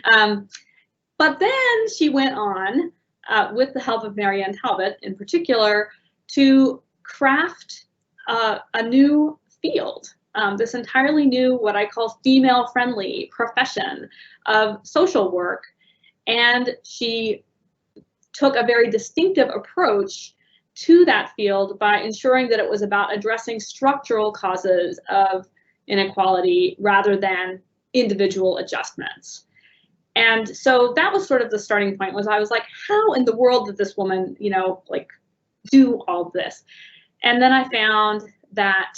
But then she went on, with the help of Marianne Talbot in particular, to craft a new field, this entirely new, what I call female-friendly profession of social work. And she took a very distinctive approach to that field by ensuring that it was about addressing structural causes of inequality rather than individual adjustments. And so that was sort of the starting point. Was I was like, how in the world did this woman, do all this? And then I found that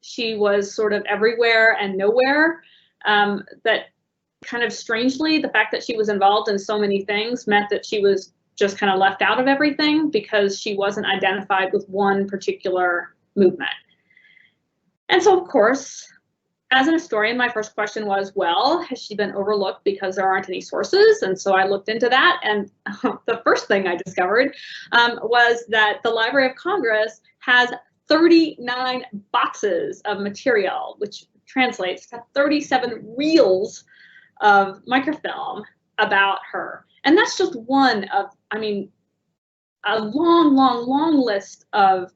she was sort of everywhere and nowhere. That kind of strangely, the fact that she was involved in so many things meant that she was just kind of left out of everything because she wasn't identified with one particular movement. And so, of course, as an historian, my first question was, well, has she been overlooked because there aren't any sources? And so I looked into that, and the first thing I discovered was that the Library of Congress has 39 boxes of material, which translates to 37 reels of microfilm about her. And that's just one of, a long list of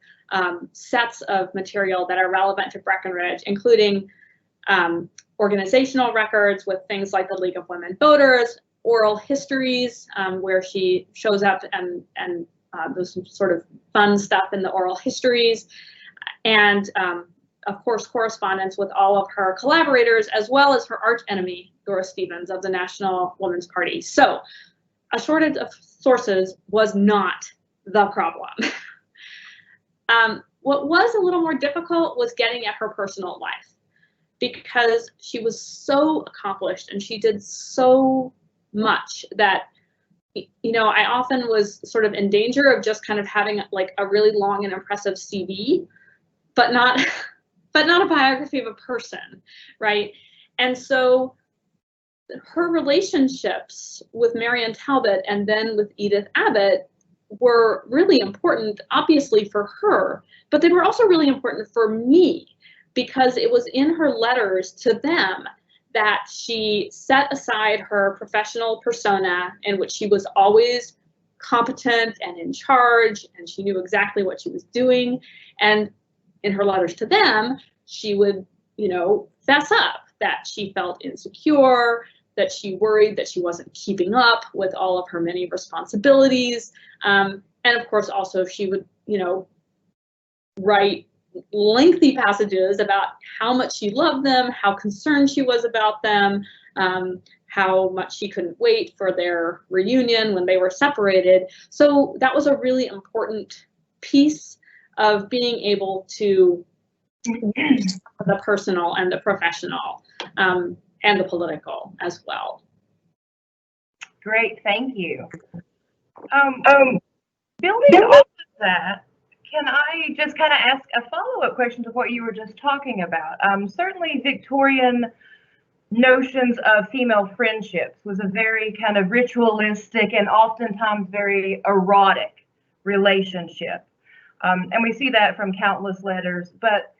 sets of material that are relevant to Breckinridge, including organizational records with things like the League of Women Voters, oral histories, where she shows up and there's some sort of fun stuff in the oral histories, and of course correspondence with all of her collaborators, as well as her arch enemy, Dora Stevens of the National Woman's Party. So a shortage of sources was not the problem. What was a little more difficult was getting at her personal life, because she was so accomplished and she did so much that, I often was sort of in danger of just kind of having like a really long and impressive CV, but not a biography of a person, right? And so her relationships with Marianne Talbot and then with Edith Abbott were really important, obviously, for her, but they were also really important for me, because it was in her letters to them that she set aside her professional persona, in which she was always competent and in charge, and she knew exactly what she was doing. And in her letters to them, she would, fess up that she felt insecure, that she worried that she wasn't keeping up with all of her many responsibilities. And of course, also she would, write lengthy passages about how much she loved them, how concerned she was about them, how much she couldn't wait for their reunion when they were separated. So that was a really important piece of being able to the personal and the professional, and the political as well. Great, thank you. Building off of that, can I just kind of ask a follow-up question to what you were just talking about? Certainly Victorian notions of female friendships was a very kind of ritualistic and oftentimes very erotic relationship. And we see that from countless letters, but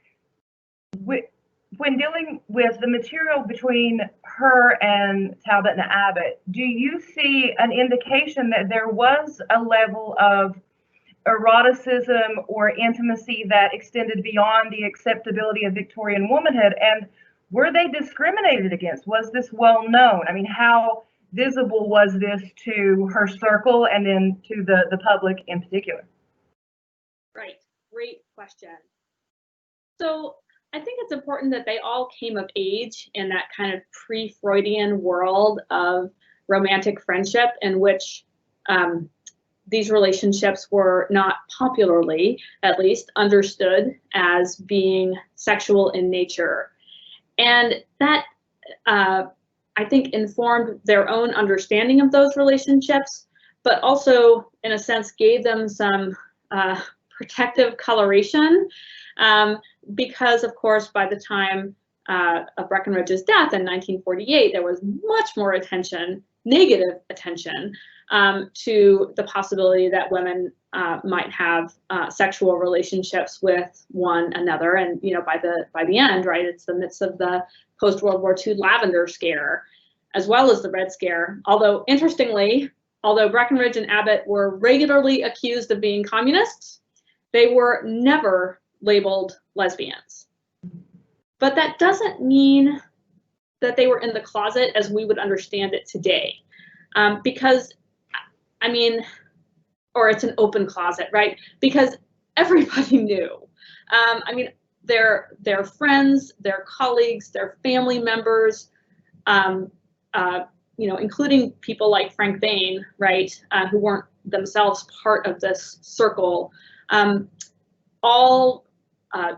when dealing with the material between her and Talbot and Abbott, do you see an indication that there was a level of eroticism or intimacy that extended beyond the acceptability of Victorian womanhood? And were they discriminated against? Was this well known? I mean, how visible was this to her circle and then to the public in particular? Right, great question. So I think it's important that they all came of age in that kind of pre-Freudian world of romantic friendship in which these relationships were not popularly, at least, understood as being sexual in nature. And that, I think, informed their own understanding of those relationships, but also, in a sense, gave them some protective coloration, because, of course, by the time of Breckinridge's death in 1948, there was much more attention, negative attention, to the possibility that women might have sexual relationships with one another. And by the end, right, it's the midst of the post-World War II Lavender Scare, as well as the Red Scare. Although, interestingly, although Breckinridge and Abbott were regularly accused of being communists, they were never labeled lesbians. But that doesn't mean that they were in the closet as we would understand it today. Because, I mean, or it's an open closet, right? Because everybody knew. I mean, their friends, their colleagues, their family members, including people like Frank Bain, right, who weren't themselves part of this circle, all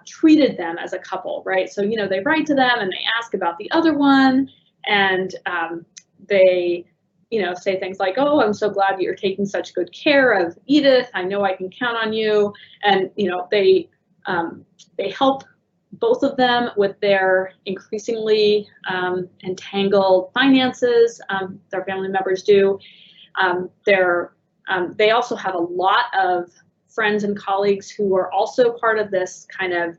treated them as a couple, right? So, they write to them and they ask about the other one, and they, say things like, "Oh, I'm so glad that you're taking such good care of Edith. I know I can count on you." And, they help both of them with their increasingly entangled finances. Their family members do. They also have a lot of friends and colleagues who are also part of this kind of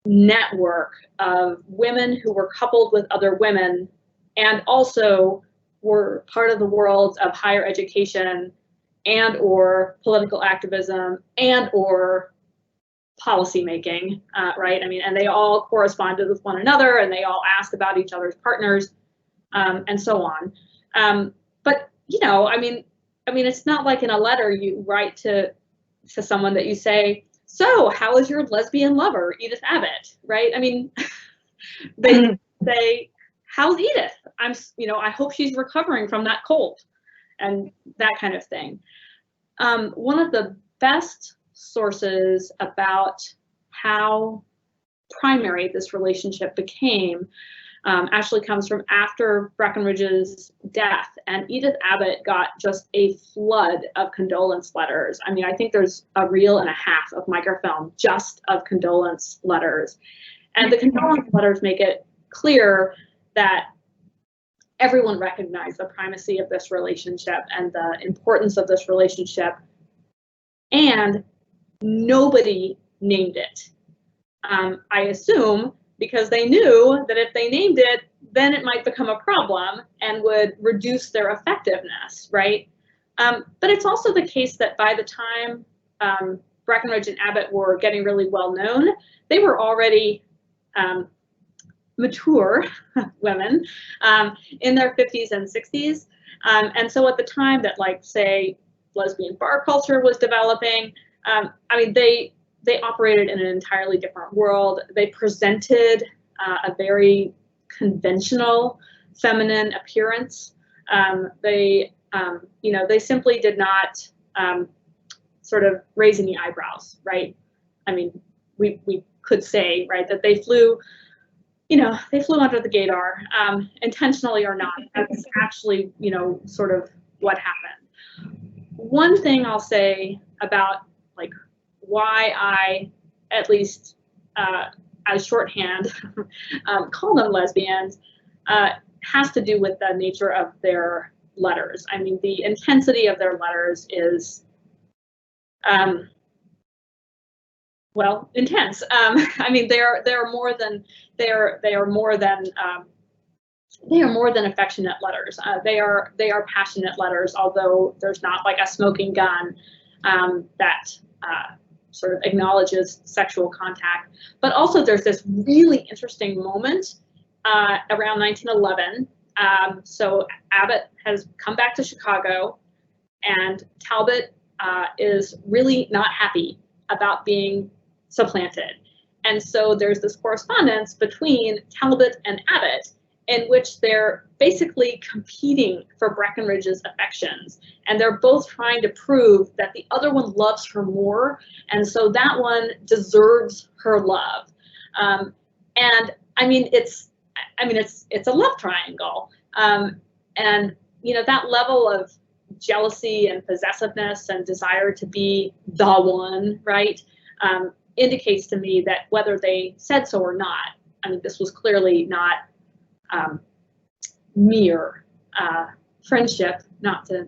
network of women who were coupled with other women and also were part of the world of higher education and or political activism and or policy making, right? I mean, and they all corresponded with one another and they all asked about each other's partners, and so on. But, I mean, it's not like in a letter you write to someone that you say, "So, how is your lesbian lover, Edith Abbott?" Right? I mean, they say, "How's Edith? I hope she's recovering from that cold," and that kind of thing. One of the best sources about how primary this relationship became actually comes from after Breckinridge's death, and Edith Abbott got just a flood of condolence letters. I mean, I think there's a reel and a half of microfilm just of condolence letters, and the condolence letters make it clear that everyone recognized the primacy of this relationship and the importance of this relationship, and nobody named it. I assume because they knew that if they named it, then it might become a problem and would reduce their effectiveness, right? But it's also the case that by the time Breckinridge and Abbott were getting really well known, they were already mature women in their 50s and 60s. And so at the time that, like, say, lesbian bar culture was developing, I mean, they operated in an entirely different world. They presented a very conventional feminine appearance. They simply did not sort of raise any eyebrows, right? I mean, we could say, right, that they flew under the radar, intentionally or not. That's actually, sort of what happened. One thing I'll say about, like, why I, at least as shorthand, call them lesbians, has to do with the nature of their letters. I mean, the intensity of their letters is, well, intense. I mean, they are more than affectionate letters. They are passionate letters, although there's not like a smoking gun that sort of acknowledges sexual contact. But also there's this really interesting moment around 1911. So Abbott has come back to Chicago, and Talbot is really not happy about being supplanted. And so there's this correspondence between Talbot and Abbott in which they're basically competing for Breckinridge's affections. And they're both trying to prove that the other one loves her more, and so that one deserves her love. And I mean, it's a love triangle. And you know, that level of jealousy and possessiveness and desire to be the one, right, indicates to me that whether they said so or not, I mean, this was clearly not mere friendship, not to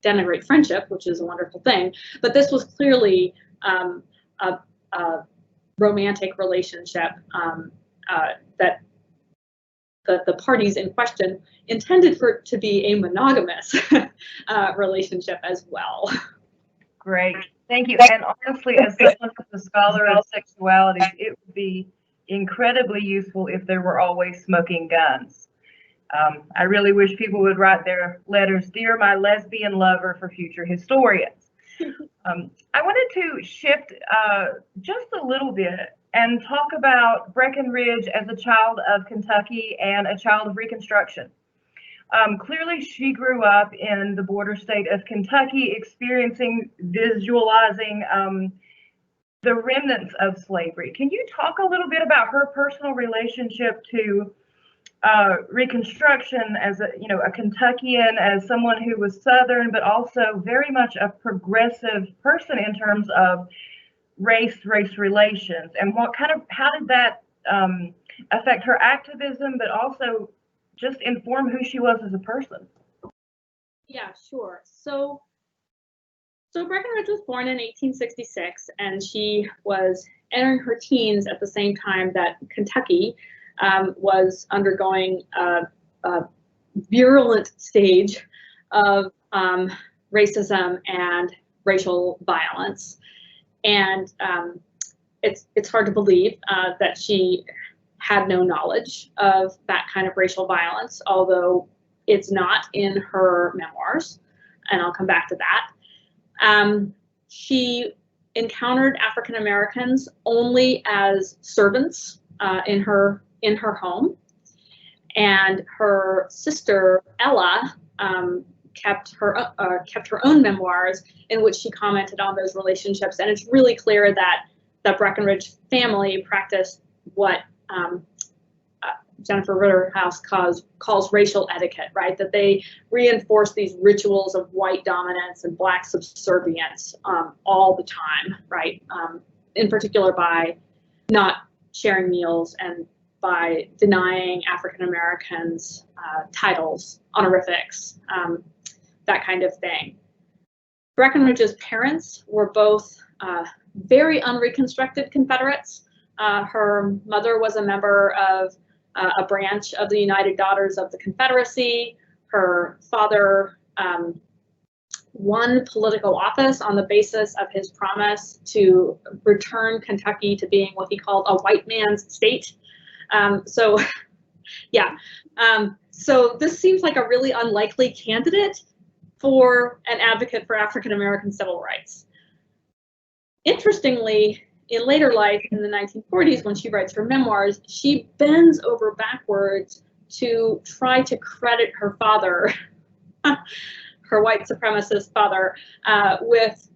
denigrate friendship, which is a wonderful thing, but this was clearly a romantic relationship that the parties in question intended for it to be a monogamous relationship as well. Great, thank you. And honestly, as someone who's a scholar of sexuality, it would be incredibly useful if there were always smoking guns. I really wish people would write their letters, "Dear my lesbian lover," for future historians. I wanted to shift just a little bit and talk about Breckinridge as a child of Kentucky and a child of Reconstruction. Clearly, she grew up in the border state of Kentucky, visualizing the remnants of slavery. Can you talk a little bit about her personal relationship to Reconstruction as a Kentuckian, as someone who was Southern, but also very much a progressive person in terms of race relations, and how did that affect her activism, but also just inform who she was as a person? Yeah, sure. So Breckinridge was born in 1866, and she was entering her teens at the same time that Kentucky was undergoing a virulent stage of racism and racial violence. And it's hard to believe that she had no knowledge of that kind of racial violence, although it's not in her memoirs, and I'll come back to that. She encountered African Americans only as servants in her home, and her sister Ella kept her own memoirs in which she commented on those relationships, and it's really clear that the Breckinridge family practiced what Jennifer Ritterhouse calls racial etiquette, right? That they reinforce these rituals of white dominance and black subservience all the time, right? In particular by not sharing meals and by denying African Americans titles, honorifics, that kind of thing. Breckinridge's parents were both very unreconstructed Confederates. Her mother was a member of a branch of the United Daughters of the Confederacy. Her father won political office on the basis of his promise to return Kentucky to being what he called a white man's state. So this seems like a really unlikely candidate for an advocate for African American civil rights. Interestingly, in later life, in the 1940s, when she writes her memoirs, she bends over backwards to try to credit her father, her white supremacist father, with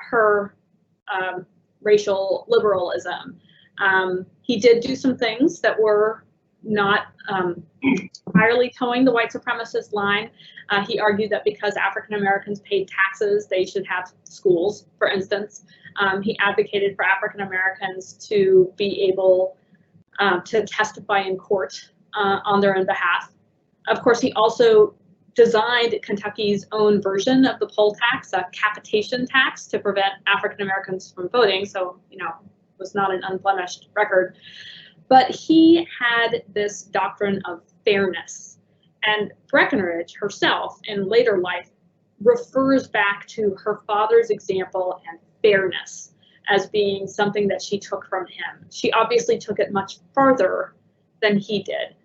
her racial liberalism. He did do some things that were not entirely towing the white supremacist line. He argued that because African Americans paid taxes, they should have schools, for instance. He advocated for African Americans to be able to testify in court on their own behalf. Of course, he also designed Kentucky's own version of the poll tax, a capitation tax, to prevent African Americans from voting. So, it was not an unblemished record. But he had this doctrine of fairness. And Breckinridge herself, in later life, refers back to her father's example and fairness as being something that she took from him. She obviously took it much farther than he did,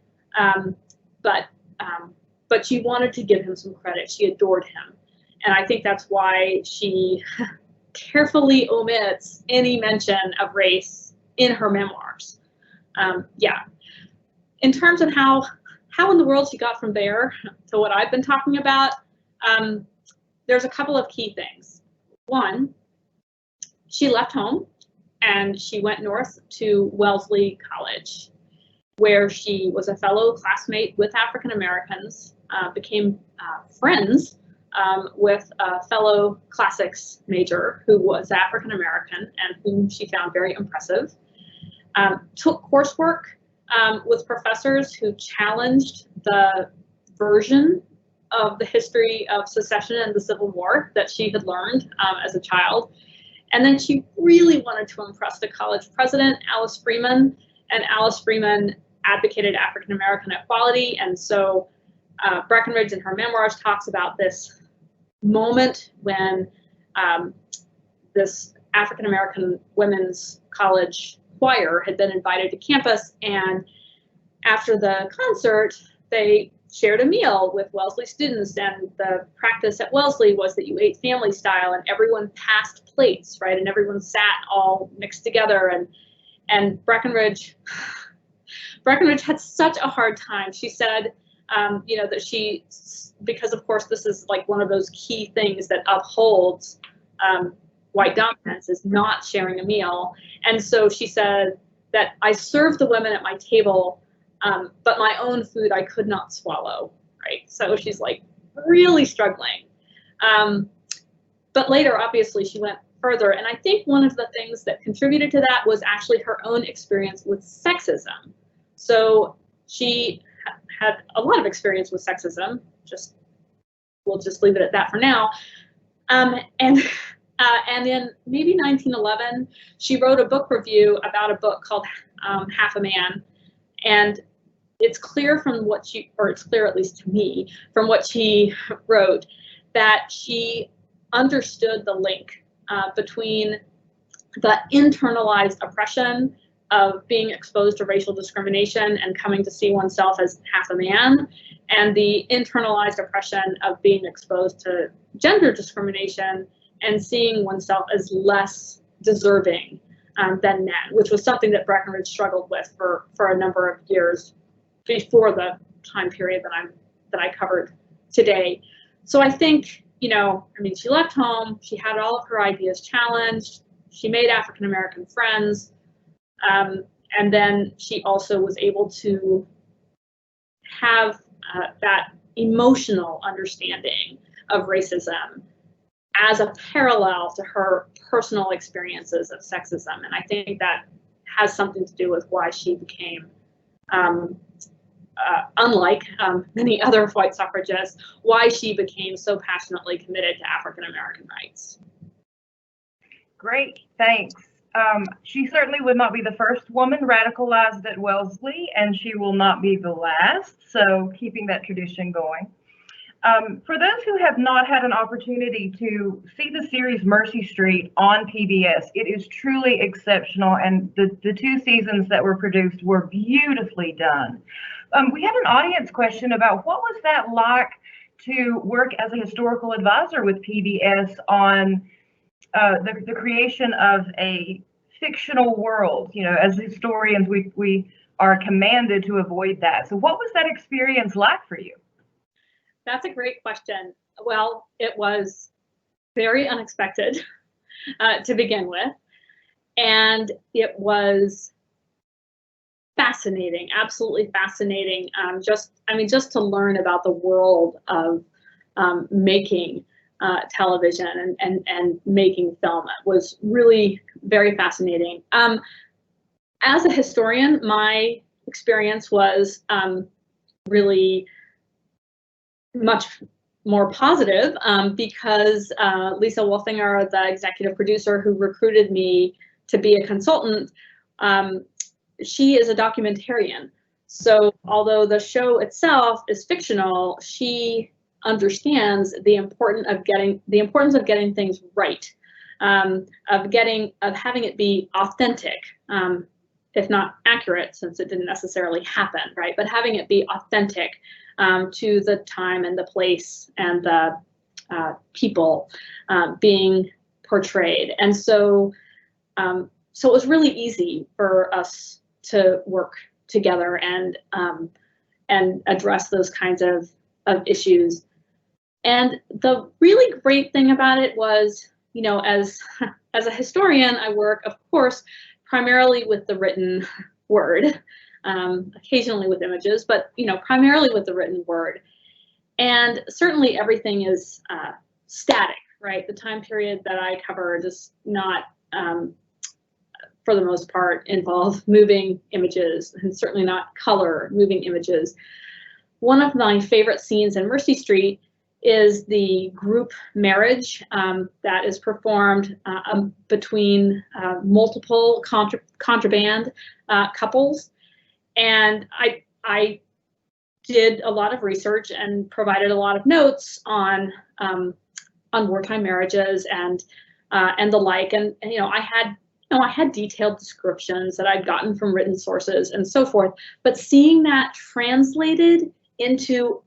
but she wanted to give him some credit. She adored him, and I think that's why she carefully omits any mention of race in her memoirs. Yeah. In terms of how in the world she got from there to what I've been talking about, there's a couple of key things. One, she left home and she went north to Wellesley College, where she was a fellow classmate with African Americans, became friends with a fellow classics major who was African American and whom she found very impressive. Took coursework with professors who challenged the version of the history of secession and the Civil War that she had learned as a child. And then she really wanted to impress the college president, Alice Freeman, and Alice Freeman advocated African American equality. And so Breckinridge in her memoirs talks about this moment when this African American women's college choir had been invited to campus, and after the concert they shared a meal with Wellesley students, and the practice at Wellesley was that you ate family style and everyone passed plates, right, and everyone sat all mixed together, and Breckinridge had such a hard time. She said you know, that she, because of course this is like one of those key things that upholds white dominance, is not sharing a meal. And so she said that I served the women at my table, but my own food I could not swallow, right? So she's like really struggling. But later, obviously, she went further. And I think one of the things that contributed to that was actually her own experience with sexism. So she had a lot of experience with sexism. We'll just leave it at that for now. And in maybe 1911, she wrote a book review about a book called Half a Man. And it's clear from what she, or it's clear at least to me, from what she wrote, that she understood the link between the internalized oppression of being exposed to racial discrimination and coming to see oneself as half a man, and the internalized oppression of being exposed to gender discrimination and seeing oneself as less deserving than men, which was something that Breckinridge struggled with for a number of years before the time period that I covered today. So I think, you know, I mean, she left home, she had all of her ideas challenged, she made African American friends, and then she also was able to have that emotional understanding of racism as a parallel to her personal experiences of sexism. And I think that has something to do with why she became, unlike many other white suffragists, why she became so passionately committed to African American rights. Great, thanks. She certainly would not be the first woman radicalized at Wellesley, and she will not be the last, so keeping that tradition going. For those who have not had an opportunity to see the series Mercy Street on PBS, it is truly exceptional, and the 2 seasons that were produced were beautifully done. We had an audience question about what was that like to work as a historical advisor with PBS on the creation of a fictional world. You know, as historians, we are commanded to avoid that. So what was that experience like for you? That's a great question. Well, it was very unexpected to begin with, and it was fascinating, absolutely fascinating. Just to learn about the world of making television and making film was really very fascinating. As a historian, my experience was really much more positive because Lisa Wolfinger, the executive producer who recruited me to be a consultant, she is a documentarian. So although the show itself is fictional, she understands the importance of getting things right of having it be authentic, if not accurate, since it didn't necessarily happen, right? But having it be authentic to the time and the place and the people being portrayed. And so, so it was really easy for us to work together and address those kinds of issues. And the really great thing about it was, you know, as a historian, I work, of course, primarily with the written word, occasionally with images, but, you know, primarily with the written word. And certainly everything is static, right? The time period that I cover does not, for the most part, involve moving images, and certainly not color moving images. One of my favorite scenes in Mercy Street is the group marriage that is performed between multiple contraband couples. And I did a lot of research and provided a lot of notes on wartime marriages and the like. And you know, I had detailed descriptions that I'd gotten from written sources and so forth. But seeing that translated into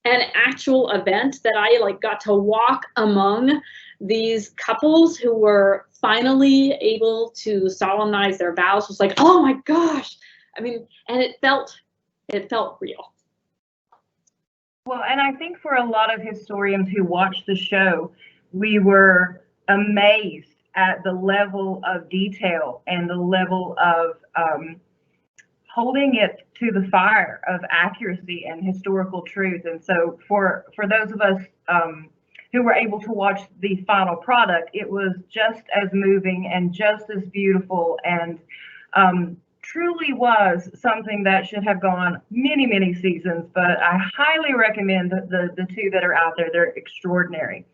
an actual event that I got to walk among these couples who were finally able to solemnize their vows was like, oh my gosh. I mean, and it felt real. Well, and I think for a lot of historians who watched the show, we were amazed at the level of detail and the level of holding it to the fire of accuracy and historical truth. And so for those of us who were able to watch the final product, it was just as moving and just as beautiful, and truly was something that should have gone many, many seasons. But I highly recommend the two that are out there. They're extraordinary.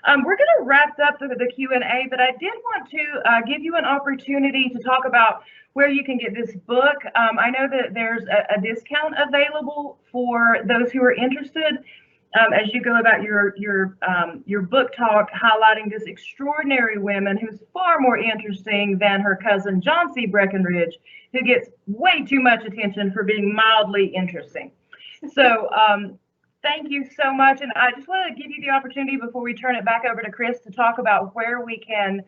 We're going to wrap up the Q&A, but I did want to give you an opportunity to talk about where you can get this book. I know that there's a discount available for those who are interested as you go about your book talk, highlighting this extraordinary woman who's far more interesting than her cousin John C. Breckinridge, who gets way too much attention for being mildly interesting. So thank you so much. And I just want to give you the opportunity before we turn it back over to Chris to talk about where we can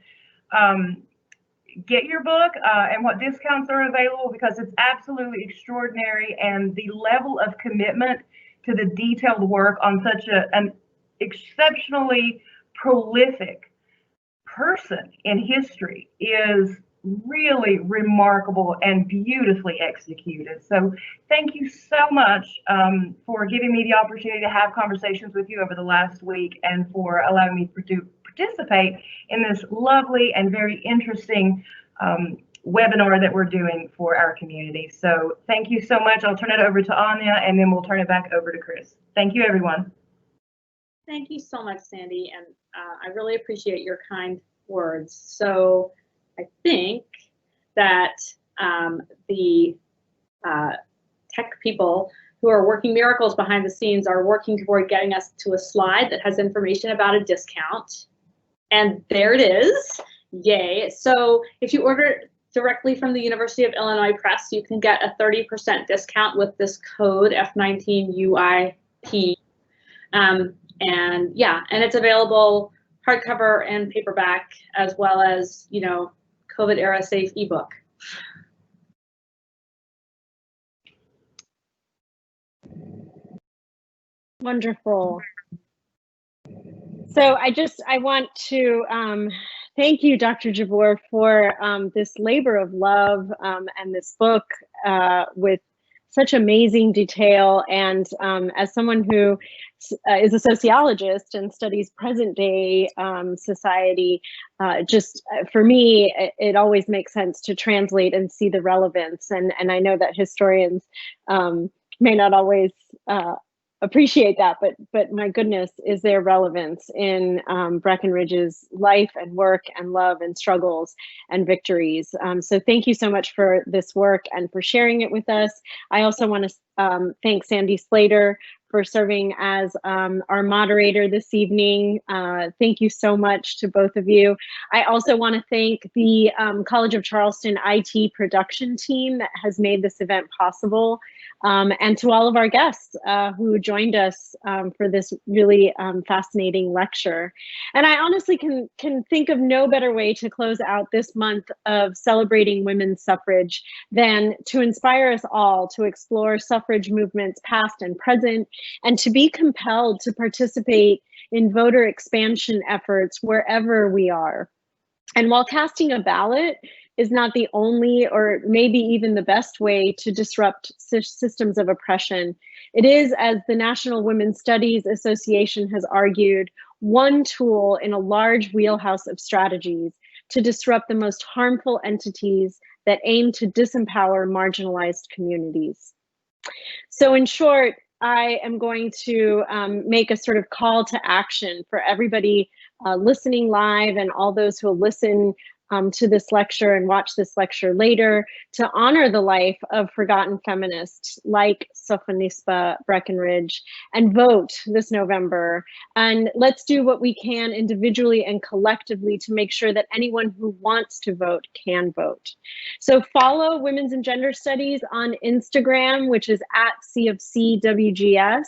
get your book and what discounts are available, because it's absolutely extraordinary, and the level of commitment to the detailed work on such an exceptionally prolific person in history is really remarkable and beautifully executed. So thank you so much for giving me the opportunity to have conversations with you over the last week, and for allowing me to participate in this lovely and very interesting webinar that we're doing for our community. So thank you so much. I'll turn it over to Anya, and then we'll turn it back over to Chris. Thank you, everyone. Thank you so much, Sandy, and I really appreciate your kind words. So I think that the tech people who are working miracles behind the scenes are working toward getting us to a slide that has information about a discount. And there it is. Yay. So if you order directly from the University of Illinois Press, you can get a 30% discount with this code F19UIP. And yeah, and it's available hardcover and paperback, as well as, you know, COVID era safe ebook. Wonderful. So I want to thank you, Dr. Jabour, for this labor of love and this book with such amazing detail. And as someone who is a sociologist and studies present day society, just for me, it always makes sense to translate and see the relevance. And I know that historians may not always appreciate that, but my goodness, is there relevance in Breckinridge's life and work and love and struggles and victories. So thank you so much for this work and for sharing it with us. I also want to thank Sandy Slater for serving as our moderator this evening. Thank you so much to both of you. I also want to thank the College of Charleston IT production team that has made this event possible, and to all of our guests who joined us for this really fascinating lecture. And I honestly can think of no better way to close out this month of celebrating women's suffrage than to inspire us all to explore suffrage movements past and present, and to be compelled to participate in voter expansion efforts wherever we are. And while casting a ballot is not the only or maybe even the best way to disrupt systems of oppression, it is, as the National Women's Studies Association has argued, one tool in a large wheelhouse of strategies to disrupt the most harmful entities that aim to disempower marginalized communities. So in short, I am going to make a sort of call to action for everybody listening live and all those who will listen to this lecture and watch this lecture later, to honor the life of forgotten feminists like Sophonisba Breckinridge, and vote this November. And let's do what we can individually and collectively to make sure that anyone who wants to vote can vote. So follow Women's and Gender Studies on Instagram, which is at CofC WGS.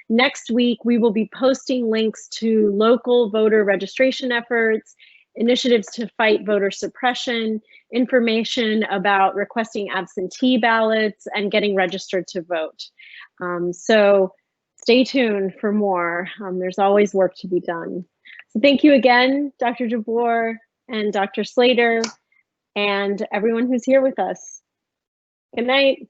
Next week, we will be posting links to local voter registration efforts, initiatives to fight voter suppression, information about requesting absentee ballots, and getting registered to vote. So stay tuned for more. There's always work to be done. So thank you again, Dr. Jabour and Dr. Slater, and everyone who's here with us. Good night.